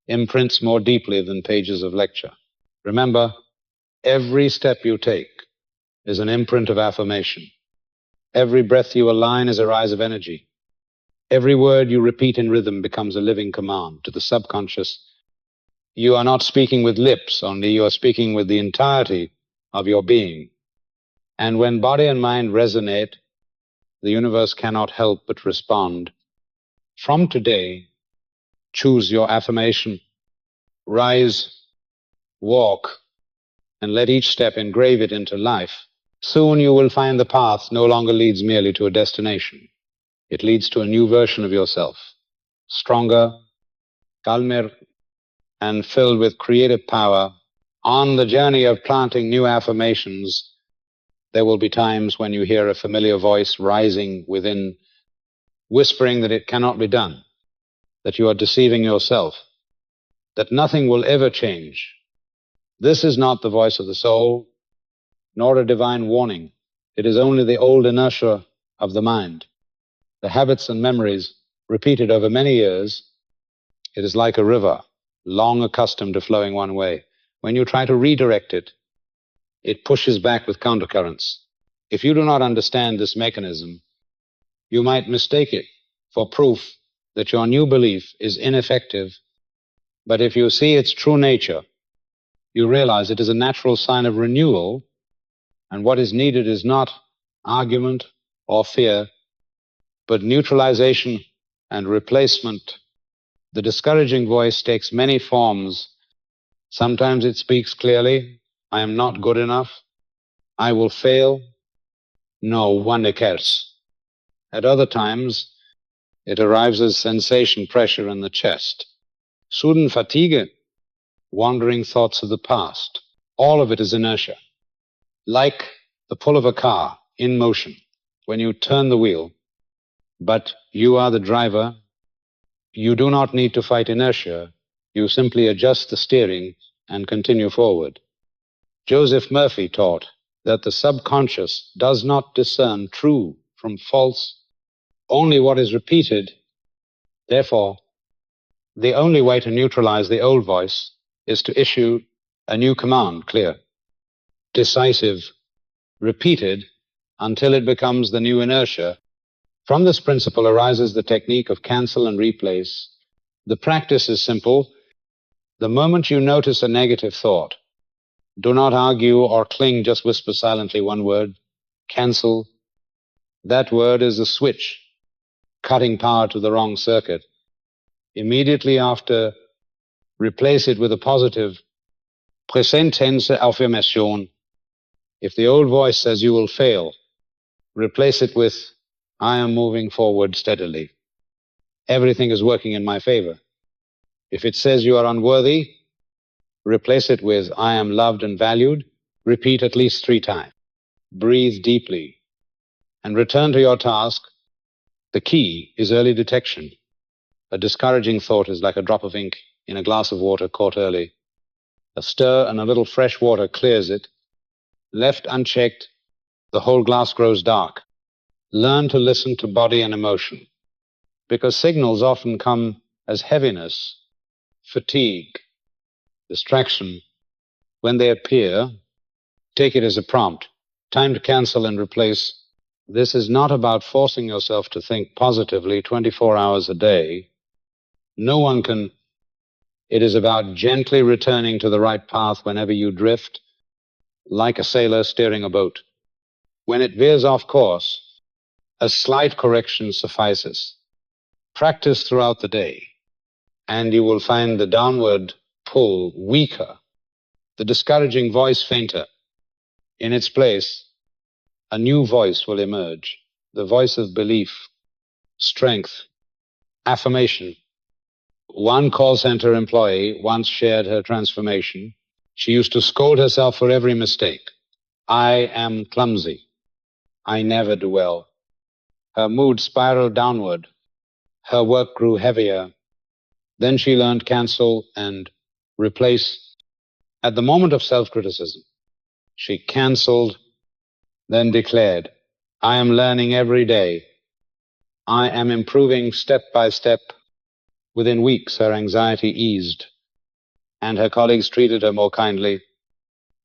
imprints more deeply than pages of lecture. Remember, every step you take is an imprint of affirmation. Every breath you align is a rise of energy. Every word you repeat in rhythm becomes a living command to the subconscious. You are not speaking with lips only, you are speaking with the entirety of your being. And when body and mind resonate, the universe cannot help but respond. From today, choose your affirmation, rise, walk, and let each step engrave it into life. Soon you will find the path no longer leads merely to a destination. It leads to a new version of yourself, stronger, calmer, and filled with creative power. On the journey of planting new affirmations, there will be times when you hear a familiar voice rising within, whispering that it cannot be done, that you are deceiving yourself, that nothing will ever change. This is not the voice of the soul, nor a divine warning. It is only the old inertia of the mind, the habits and memories repeated over many years. It is like a river, long accustomed to flowing one way. When you try to redirect it, it pushes back with countercurrents. If you do not understand this mechanism, you might mistake it for proof that your new belief is ineffective. But if you see its true nature, you realize it is a natural sign of renewal, and what is needed is not argument or fear, but neutralization and replacement. The discouraging voice takes many forms. Sometimes it speaks clearly, I am not good enough, I will fail, no one cares. At other times, it arrives as sensation pressure in the chest, sudden fatigue, wandering thoughts of the past. All of it is inertia, like the pull of a car in motion when you turn the wheel, but you are the driver. You do not need to fight inertia. You simply adjust the steering and continue forward. Joseph Murphy taught that the subconscious does not discern true from false, only what is repeated. Therefore, the only way to neutralize the old voice is to issue a new command, clear, decisive, repeated until it becomes the new inertia. From this principle arises the technique of cancel and replace. The practice is simple. The moment you notice a negative thought, do not argue or cling, just whisper silently one word, cancel. That word is a switch, cutting power to the wrong circuit. Immediately after, replace it with a positive present tense affirmation. If the old voice says you will fail, replace it with I am moving forward steadily. Everything is working in my favor. If it says you are unworthy, replace it with I am loved and valued. Repeat at least 3 times. Breathe deeply and return to your task. The key is early detection. A discouraging thought is like a drop of ink in a glass of water caught early. A stir and a little fresh water clears it. Left unchecked, the whole glass grows dark. Learn to listen to body and emotion, because signals often come as heaviness, fatigue, distraction. When they appear, take it as a prompt. Time to cancel and replace. This is not about forcing yourself to think positively 24 hours a day. No one can. It is about gently returning to the right path whenever you drift, like a sailor steering a boat. When it veers off course, a slight correction suffices. Practice throughout the day, and you will find the downward pull weaker, the discouraging voice fainter. In its place, a new voice will emerge, the voice of belief, strength, affirmation. One call center employee once shared her transformation. She used to scold herself for every mistake. I am clumsy. I never do well. Her mood spiraled downward. Her work grew heavier. Then she learned cancel and replace. At the moment of self-criticism, she canceled, then declared, I am learning every day. I am improving step by step. Within weeks, her anxiety eased, and her colleagues treated her more kindly,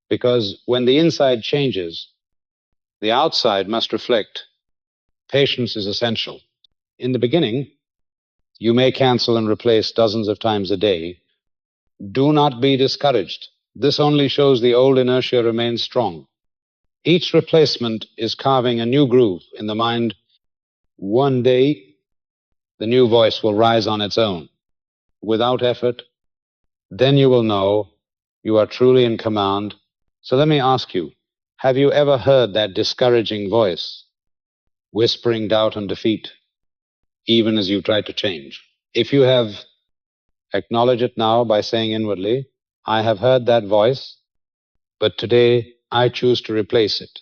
because when the inside changes, the outside must reflect. Patience is essential. In the beginning, you may cancel and replace dozens of times a day. Do not be discouraged. This only shows the old inertia remains strong. Each replacement is carving a new groove in the mind. One day, the new voice will rise on its own, without effort. Then you will know you are truly in command. So let me ask you, Have you ever heard that discouraging voice whispering doubt and defeat, even as you try to change? If you have, acknowledge it now by saying inwardly, I have heard that voice, but today I choose to replace it.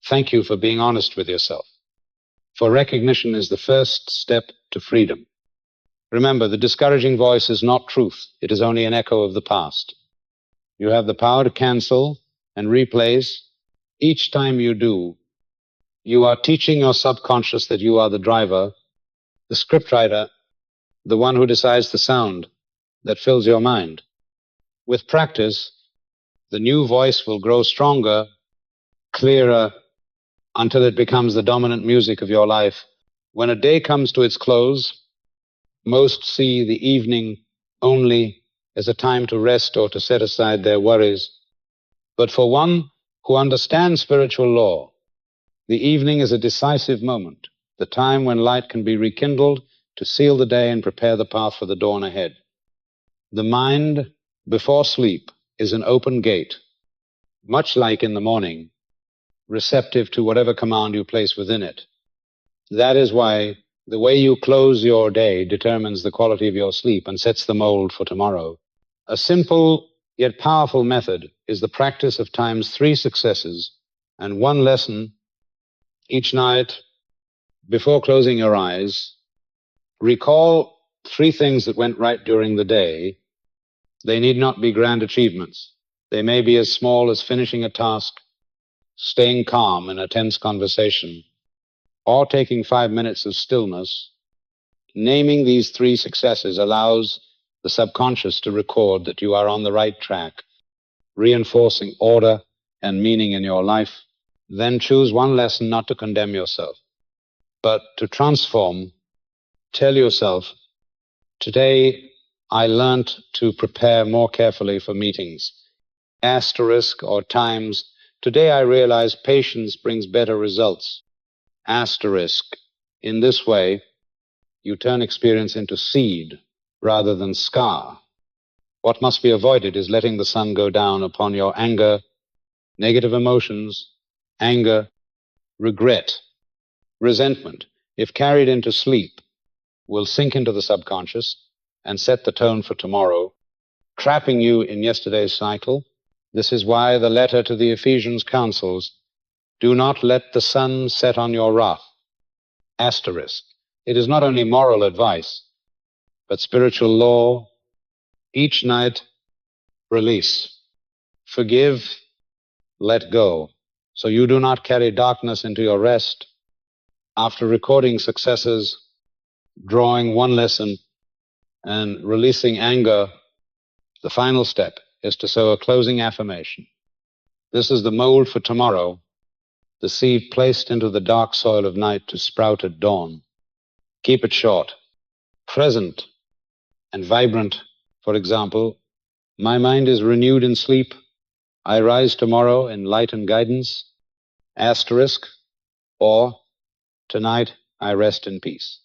Thank you for being honest with yourself. For recognition is the first step to freedom. Remember, the discouraging voice is not truth. It is only an echo of the past. You have the power to cancel and replace. Each time you do, you are teaching your subconscious that you are the driver, the scriptwriter, the one who decides the sound that fills your mind. With practice, the new voice will grow stronger, clearer, until it becomes the dominant music of your life. When a day comes to its close, most see the evening only as a time to rest or to set aside their worries. But for one who understands spiritual law, the evening is a decisive moment, the time when light can be rekindled to seal the day and prepare the path for the dawn ahead. The mind, before sleep, is an open gate, much like in the morning, receptive to whatever command you place within it. That is why the way you close your day determines the quality of your sleep and sets the mold for tomorrow. A simple yet powerful method is the practice of times 3 successes and 1 lesson each night. Before closing your eyes, recall 3 things that went right during the day. They need not be grand achievements. They may be as small as finishing a task, staying calm in a tense conversation, or taking 5 minutes of stillness. Naming these 3 successes allows the subconscious to record that you are on the right track, reinforcing order and meaning in your life. Then choose 1 lesson not to condemn yourself, but to transform. Tell yourself, today I learned to prepare more carefully for meetings. Asterisk or times, today I realize patience brings better results. Asterisk. In this way, you turn experience into seed rather than scar. What must be avoided is letting the sun go down upon your anger, negative emotions, anger, regret, resentment. If carried into sleep, will sink into the subconscious and set the tone for tomorrow, trapping you in yesterday's cycle. This is why the letter to the Ephesians counsels, do not let the sun set on your wrath. Asterisk. It is not only moral advice, but spiritual law. Each night, release. Forgive, let go, so you do not carry darkness into your rest. After recording successes, drawing 1 lesson, and releasing anger, the final step is to sow a closing affirmation. This is the mold for tomorrow, the seed placed into the dark soil of night to sprout at dawn. Keep it short, present, and vibrant. For example, my mind is renewed in sleep. I rise tomorrow in light and guidance. Asterisk. Or, tonight I rest in peace.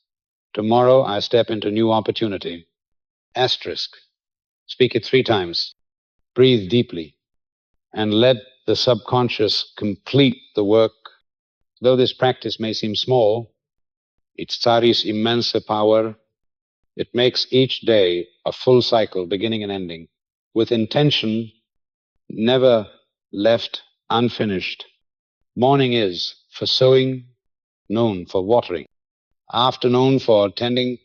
Tomorrow I step into new opportunity. Asterisk. Speak it 3 times. Breathe deeply and let the subconscious complete the work. Though this practice may seem small, it carries immense power. It makes each day a full cycle, beginning and ending, with intention never left unfinished. Morning is for sowing, noon for watering, afternoon for tending,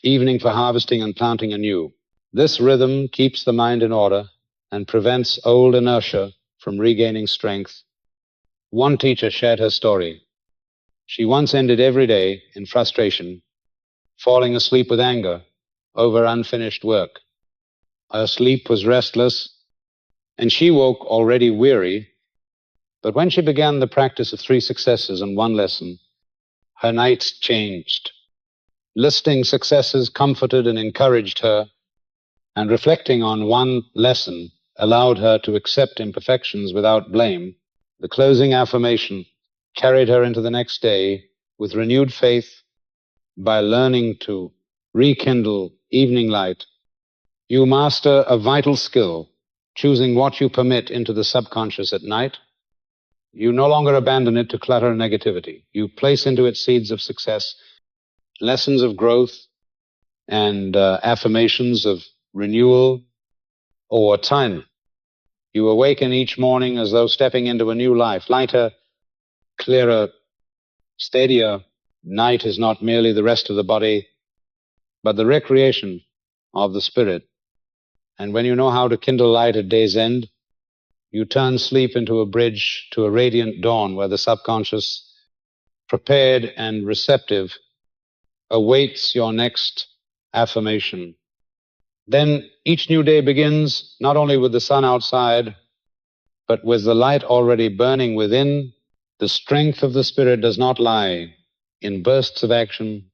evening for harvesting and planting anew. This rhythm keeps the mind in order and prevents old inertia from regaining strength. One teacher shared her story. She once ended every day in frustration, falling asleep with anger over unfinished work. Her sleep was restless, and she woke already weary. But when she began the practice of 3 successes and 1 lesson, her nights changed. Listing successes comforted and encouraged her, and reflecting on 1 lesson allowed her to accept imperfections without blame. The closing affirmation carried her into the next day with renewed faith. By learning to rekindle evening light, you master a vital skill, choosing what you permit into the subconscious at night You no longer abandon it to clutter and negativity. You place into it seeds of success, lessons of growth, and affirmations of renewal or time. You awaken each morning as though stepping into a new life, lighter, clearer, steadier. Night is not merely the rest of the body, but the recreation of the spirit. And when you know how to kindle light at day's end, you turn sleep into a bridge to a radiant dawn where the subconscious, prepared and receptive, awaits your next affirmation. Then each new day begins not only with the sun outside, but with the light already burning within. The strength of the spirit does not lie in bursts of action,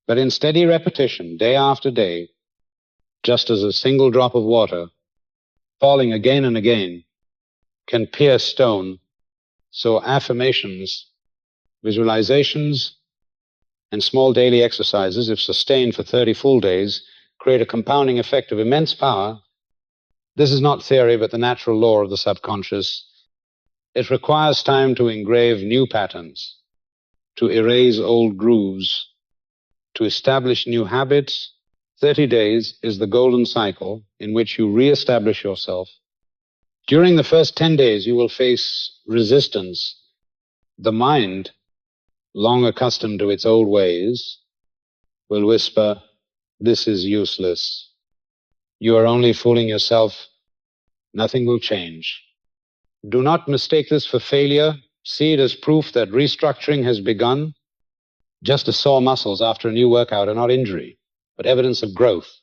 but in steady repetition, day after day, just as a single drop of water, falling again and again, can pierce stone. So affirmations, visualizations, and small daily exercises, if sustained for 30 full days, create a compounding effect of immense power. This is not theory, but the natural law of the subconscious. It requires time to engrave new patterns, to erase old grooves, to establish new habits. 30 days is the golden cycle in which you reestablish yourself. During the first 10 days, you will face resistance. The mind, long accustomed to its old ways, will whisper, "This is useless. You are only fooling yourself. Nothing will change." Do not mistake this for failure. See it as proof that restructuring has begun. Just as sore muscles after a new workout are not injury, but evidence of growth.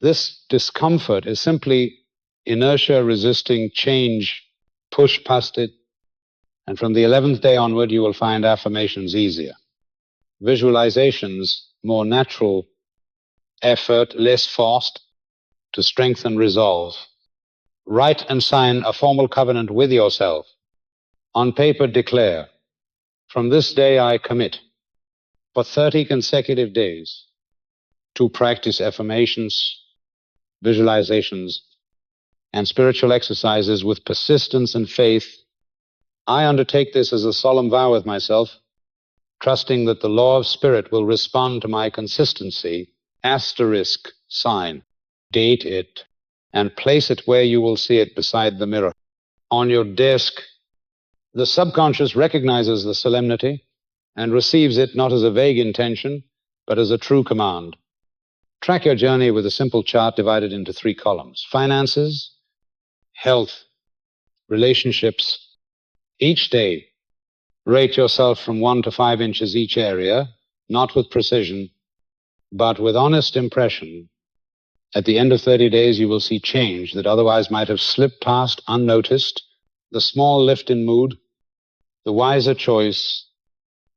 This discomfort is simply inertia resisting change. Push past it, and from the 11th day onward, you will find affirmations easier, visualizations more natural, effort less forced, to strengthen resolve. Write and sign a formal covenant with yourself. On paper, declare, "From this day I commit for 30 consecutive days to practice affirmations, visualizations, and spiritual exercises with persistence and faith. I undertake this as a solemn vow with myself, trusting that the law of spirit will respond to my consistency." Asterisk sign, date it, and place it where you will see it beside the mirror. On your desk, the subconscious recognizes the solemnity and receives it not as a vague intention, but as a true command. Track your journey with a simple chart divided into 3 columns: finances, health, relationships. Each day, rate yourself from 1 to 5 inches each area, not with precision, but with honest impression. At the end of 30 days, you will see change that otherwise might have slipped past unnoticed. The small lift in mood, the wiser choice,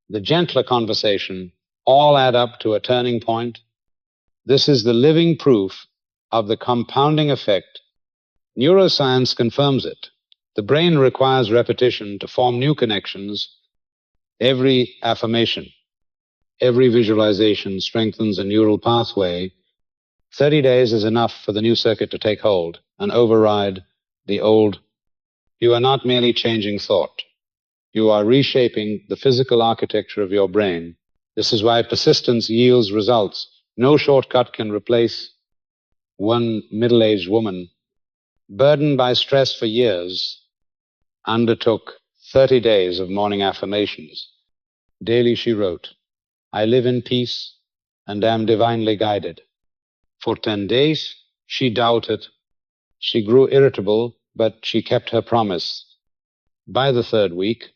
the gentler conversation, all add up to a turning point. This is the living proof of the compounding effect. Neuroscience confirms it. The brain requires repetition to form new connections. Every affirmation, every visualization strengthens a neural pathway. 30 days is enough for the new circuit to take hold and override the old. You are not merely changing thought. You are reshaping the physical architecture of your brain. This is why persistence yields results. No shortcut can replace. One middle-aged woman, burdened by stress for years, undertook 30 days of morning affirmations. Daily she wrote, "I live in peace and am divinely guided." For 10 days, she doubted. She grew irritable, but she kept her promise. By the 3rd week,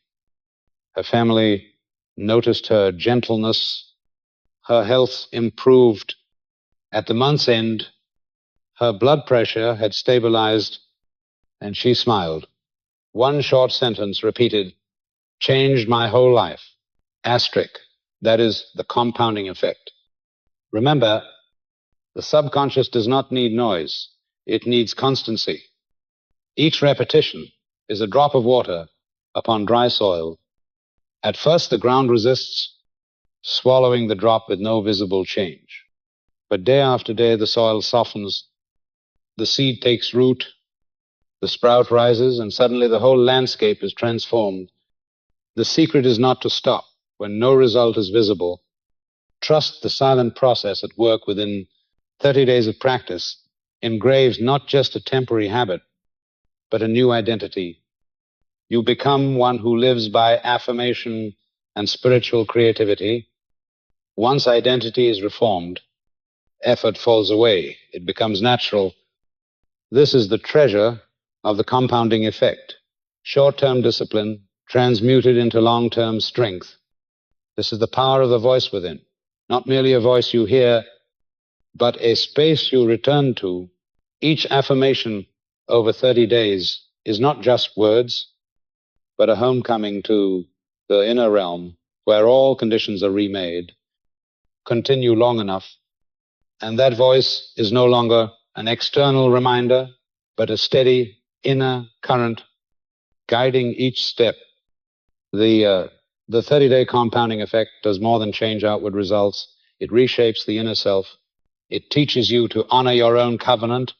her family noticed her gentleness. Her health improved. At the month's end, her blood pressure had stabilized, and she smiled. One short sentence repeated, "Changed my whole life." Asterisk. That is the compounding effect. Remember, the subconscious does not need noise. It needs constancy. Each repetition is a drop of water upon dry soil. At first, the ground resists, swallowing the drop with no visible change. But day after day, the soil softens. The seed takes root. The sprout rises, and suddenly the whole landscape is transformed. The secret is not to stop when no result is visible. Trust the silent process at work. Within 30 days of practice engraves not just a temporary habit, but a new identity. You become one who lives by affirmation and spiritual creativity. Once identity is reformed, effort falls away. It becomes natural. This is the treasure of the compounding effect. Short-term discipline transmuted into long-term strength. This is the power of the voice within. Not merely a voice you hear, but a space you return to. Each affirmation over 30 days is not just words, but a homecoming to the inner realm where all conditions are remade. Continue long enough, and that voice is no longer an external reminder, but a steady inner current guiding each step. The 30-day compounding effect does more than change outward results. It reshapes the inner self. It teaches you to honor your own covenant,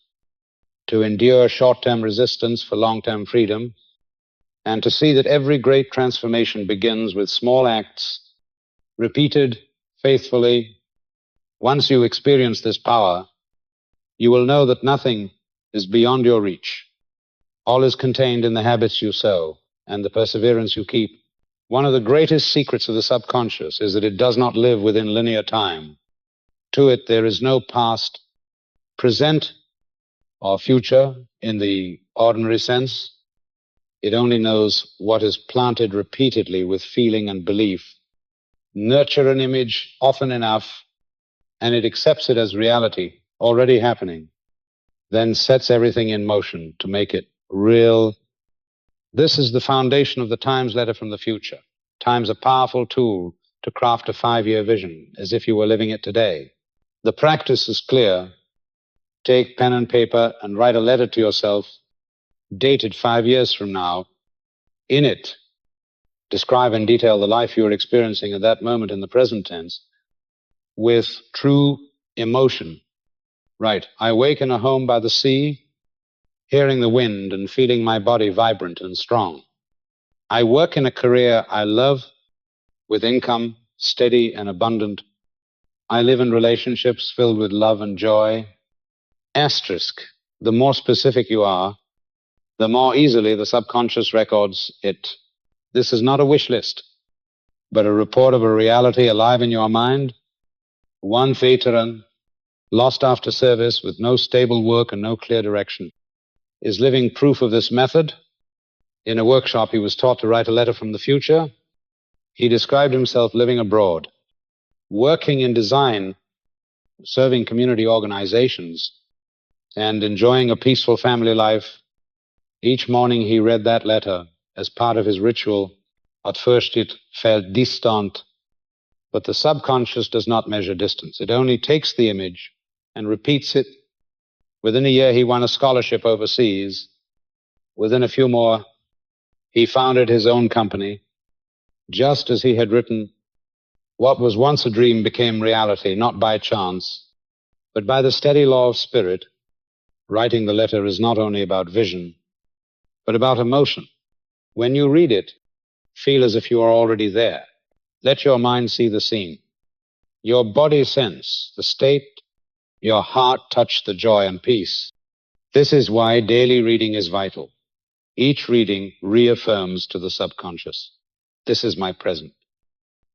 to endure short-term resistance for long-term freedom, and to see that every great transformation begins with small acts, repeated faithfully. Once you experience this power, you will know that nothing is beyond your reach. All is contained in the habits you sow and the perseverance you keep. One of the greatest secrets of the subconscious is that it does not live within linear time. To it, there is no past, present, or future in the ordinary sense. It only knows what is planted repeatedly with feeling and belief. Nurture an image often enough, and it accepts it as reality, already happening, then sets everything in motion to make it real. This is the foundation of the Times letter from the future. Time's a powerful tool to craft a 5-year vision, as if you were living it today. The practice is clear. Take pen and paper and write a letter to yourself, dated 5 years from now. In it, describe in detail the life you are experiencing at that moment in the present tense with true emotion. Right. I wake in a home by the sea, hearing the wind and feeling my body vibrant and strong. I work in a career I love, with income steady and abundant. I live in relationships filled with love and joy. Asterisk. The more specific you are, the more easily the subconscious records it. This is not a wish list, but a report of a reality alive in your mind. One veteran, lost after service with no stable work and no clear direction, is living proof of this method. In a workshop, he was taught to write a letter from the future. He described himself living abroad, working in design, serving community organizations, and enjoying a peaceful family life. Each morning he read that letter as part of his ritual. At first it felt distant, but the subconscious does not measure distance. It only takes the image and repeats it. Within a year, he won a scholarship overseas. Within a few more, he founded his own company. Just as he had written, what was once a dream became reality, not by chance, but by the steady law of spirit. Writing the letter is not only about vision, but about emotion. When you read it, feel as if you are already there. Let your mind see the scene. Your body sense the state, your heart touch the joy and peace. This is why daily reading is vital. Each reading reaffirms to the subconscious, this is my present.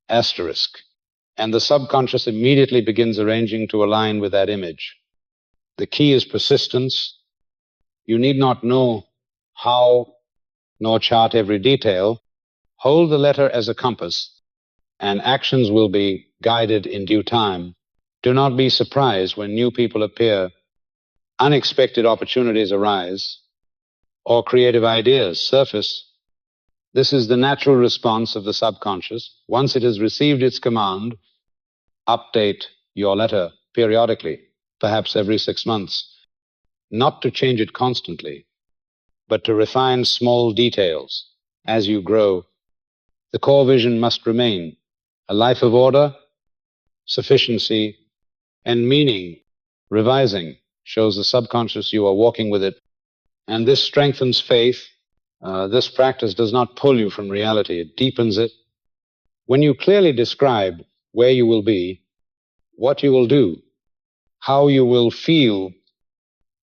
Asterisk. And the subconscious immediately begins arranging to align with that image. The key is persistence. You need not know how nor chart every detail. Hold the letter as a compass, and actions will be guided in due time. Do not be surprised when new people appear, unexpected opportunities arise, or creative ideas surface. This is the natural response of the subconscious. Once it has received its command, update your letter periodically, perhaps every 6 months, not to change it constantly, but to refine small details as you grow. The core vision must remain a life of order, sufficiency, and meaning. Revising shows the subconscious you are walking with it And this strengthens faith. This practice does not pull you from reality, it deepens it. When you clearly describe where you will be, what you will do, how you will feel,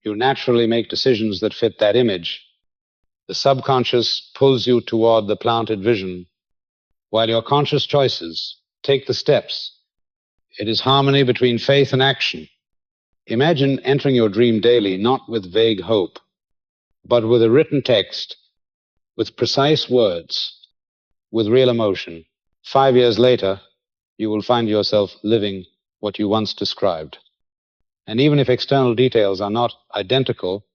you naturally make decisions that fit that image. The subconscious pulls you toward the planted vision, while your conscious choices take the steps. It is harmony between faith and action. Imagine entering your dream daily, not with vague hope, but with a written text, with precise words, with real emotion. 5 years later, you will find yourself living what you once described. And even if external details are not identical,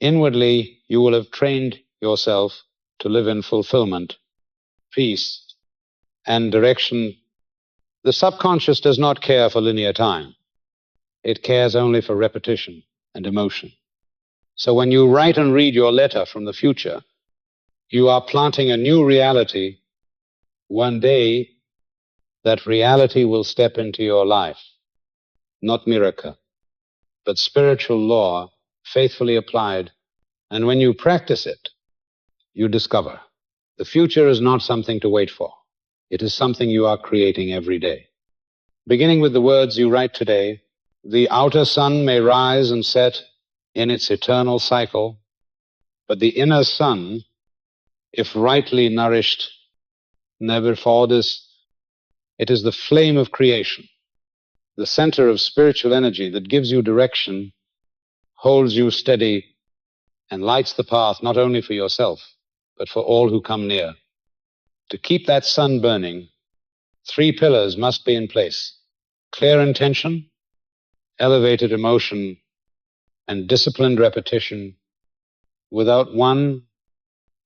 inwardly you will have trained yourself to live in fulfillment, peace, and direction. The subconscious does not care for linear time. It cares only for repetition and emotion. So when you write and read your letter from the future, you are planting a new reality. One day, that reality will step into your life. Not miracle, but spiritual law faithfully applied. And when you practice it, you discover the future is not something to wait for. It is something you are creating every day. Beginning with the words you write today, the outer sun may rise and set in its eternal cycle, but the inner sun, if rightly nourished, never fordes. It is the flame of creation, the center of spiritual energy that gives you direction, holds you steady, and lights the path not only for yourself, but for all who come near. To keep that sun burning, 3 pillars must be in place: clear intention, elevated emotion, and disciplined repetition. Without one,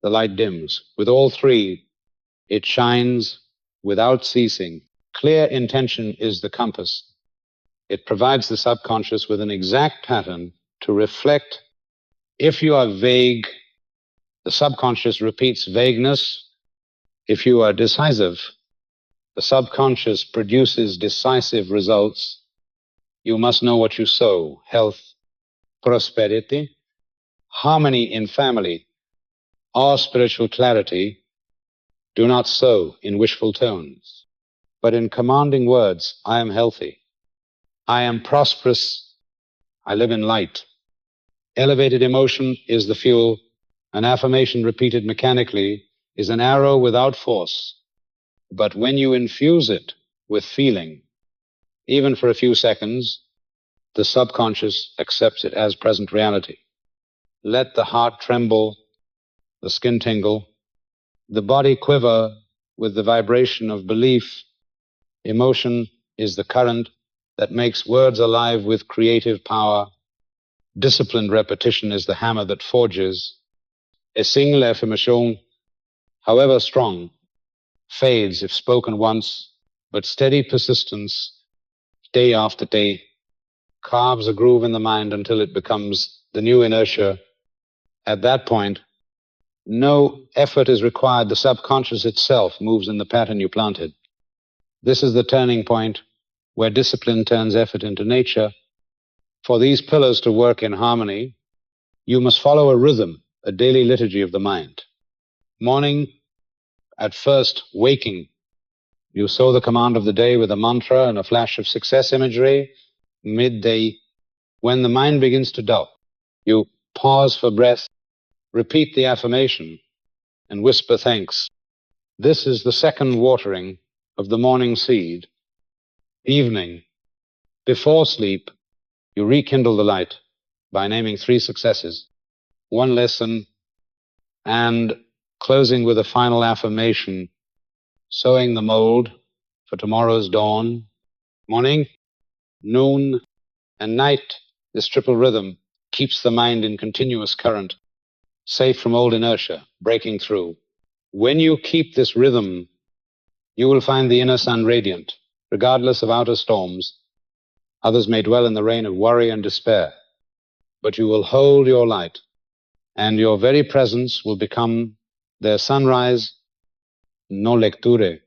the light dims. With all 3, it shines without ceasing. Clear intention is the compass. It provides the subconscious with an exact pattern to reflect. If you are vague, the subconscious repeats vagueness. If you are decisive, the subconscious produces decisive results. You must know what you sow: health, prosperity, harmony in family, or spiritual clarity. Do not sow in wishful tones, but in commanding words. I am healthy. I am prosperous. I live in light. Elevated emotion is the fuel. An affirmation repeated mechanically is an arrow without force. But when you infuse it with feeling, even for a few seconds, the subconscious accepts it as present reality. Let the heart tremble, the skin tingle, the body quiver with the vibration of belief. Emotion is the current that makes words alive with creative power. Disciplined repetition is the hammer that forges. A single affirmation, however strong, fades if spoken once, but steady persistence, day after day, carves a groove in the mind until it becomes the new inertia. At that point, no effort is required. The subconscious itself moves in the pattern you planted. This is the turning point where discipline turns effort into nature. For these pillars to work in harmony, you must follow a rhythm, a daily liturgy of the mind. Morning, at first waking, you sow the command of the day with a mantra and a flash of success imagery. Midday, when the mind begins to dull, you pause for breath, repeat the affirmation, and whisper thanks. This is the second watering of the morning seed. Evening, before sleep, you rekindle the light by naming 3 successes, 1 lesson, and closing with a final affirmation, sowing the mold for tomorrow's dawn. Morning, noon, and night. This triple rhythm keeps the mind in continuous current, safe from old inertia, breaking through. When you keep this rhythm, you will find the inner sun radiant, regardless of outer storms. Others may dwell in the reign of worry and despair, but you will hold your light, and your very presence will become their sunrise. No lecture,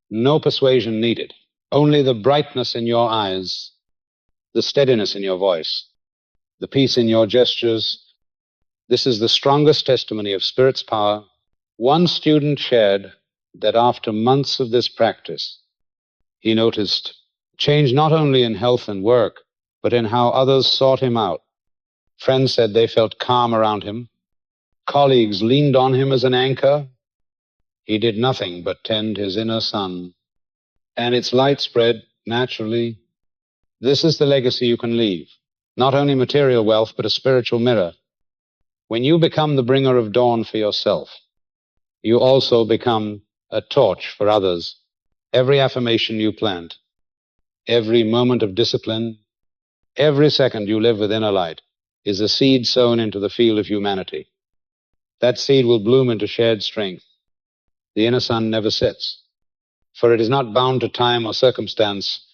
no persuasion needed, only the brightness in your eyes, the steadiness in your voice, the peace in your gestures, This is the strongest testimony of Spirit's power. One student shared that after months of this practice, he noticed change not only in health and work, but in how others sought him out. Friends said they felt calm around him. Colleagues leaned on him as an anchor. He did nothing but tend his inner sun, and its light spread naturally. This is the legacy you can leave, not only material wealth, but a spiritual mirror. When you become the bringer of dawn for yourself, you also become a torch for others. Every affirmation you plant, every moment of discipline, every second you live with inner light is a seed sown into the field of humanity. That seed will bloom into shared strength. The inner sun never sets, for it is not bound to time or circumstance.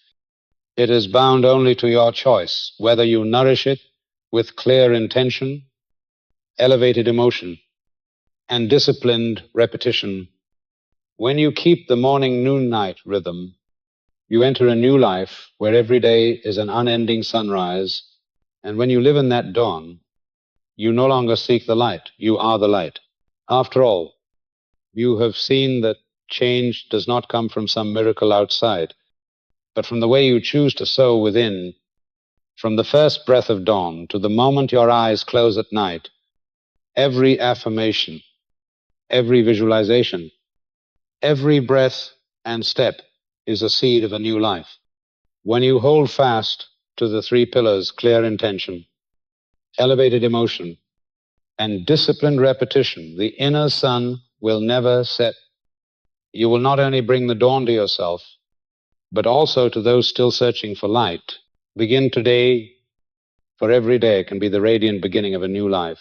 It is bound only to your choice, whether you nourish it with clear intention, elevated emotion, and disciplined repetition. When you keep the morning-noon-night rhythm, you enter a new life where every day is an unending sunrise, and when you live in that dawn, you no longer seek the light, you are the light. After all, you have seen that change does not come from some miracle outside, but from the way you choose to sow within. From the first breath of dawn to the moment your eyes close at night, every affirmation, every visualization, every breath and step is a seed of a new life. When you hold fast to the three pillars, clear intention, elevated emotion, and disciplined repetition, the inner sun will never set. You will not only bring the dawn to yourself, but also to those still searching for light. Begin today, for every day can be the radiant beginning of a new life.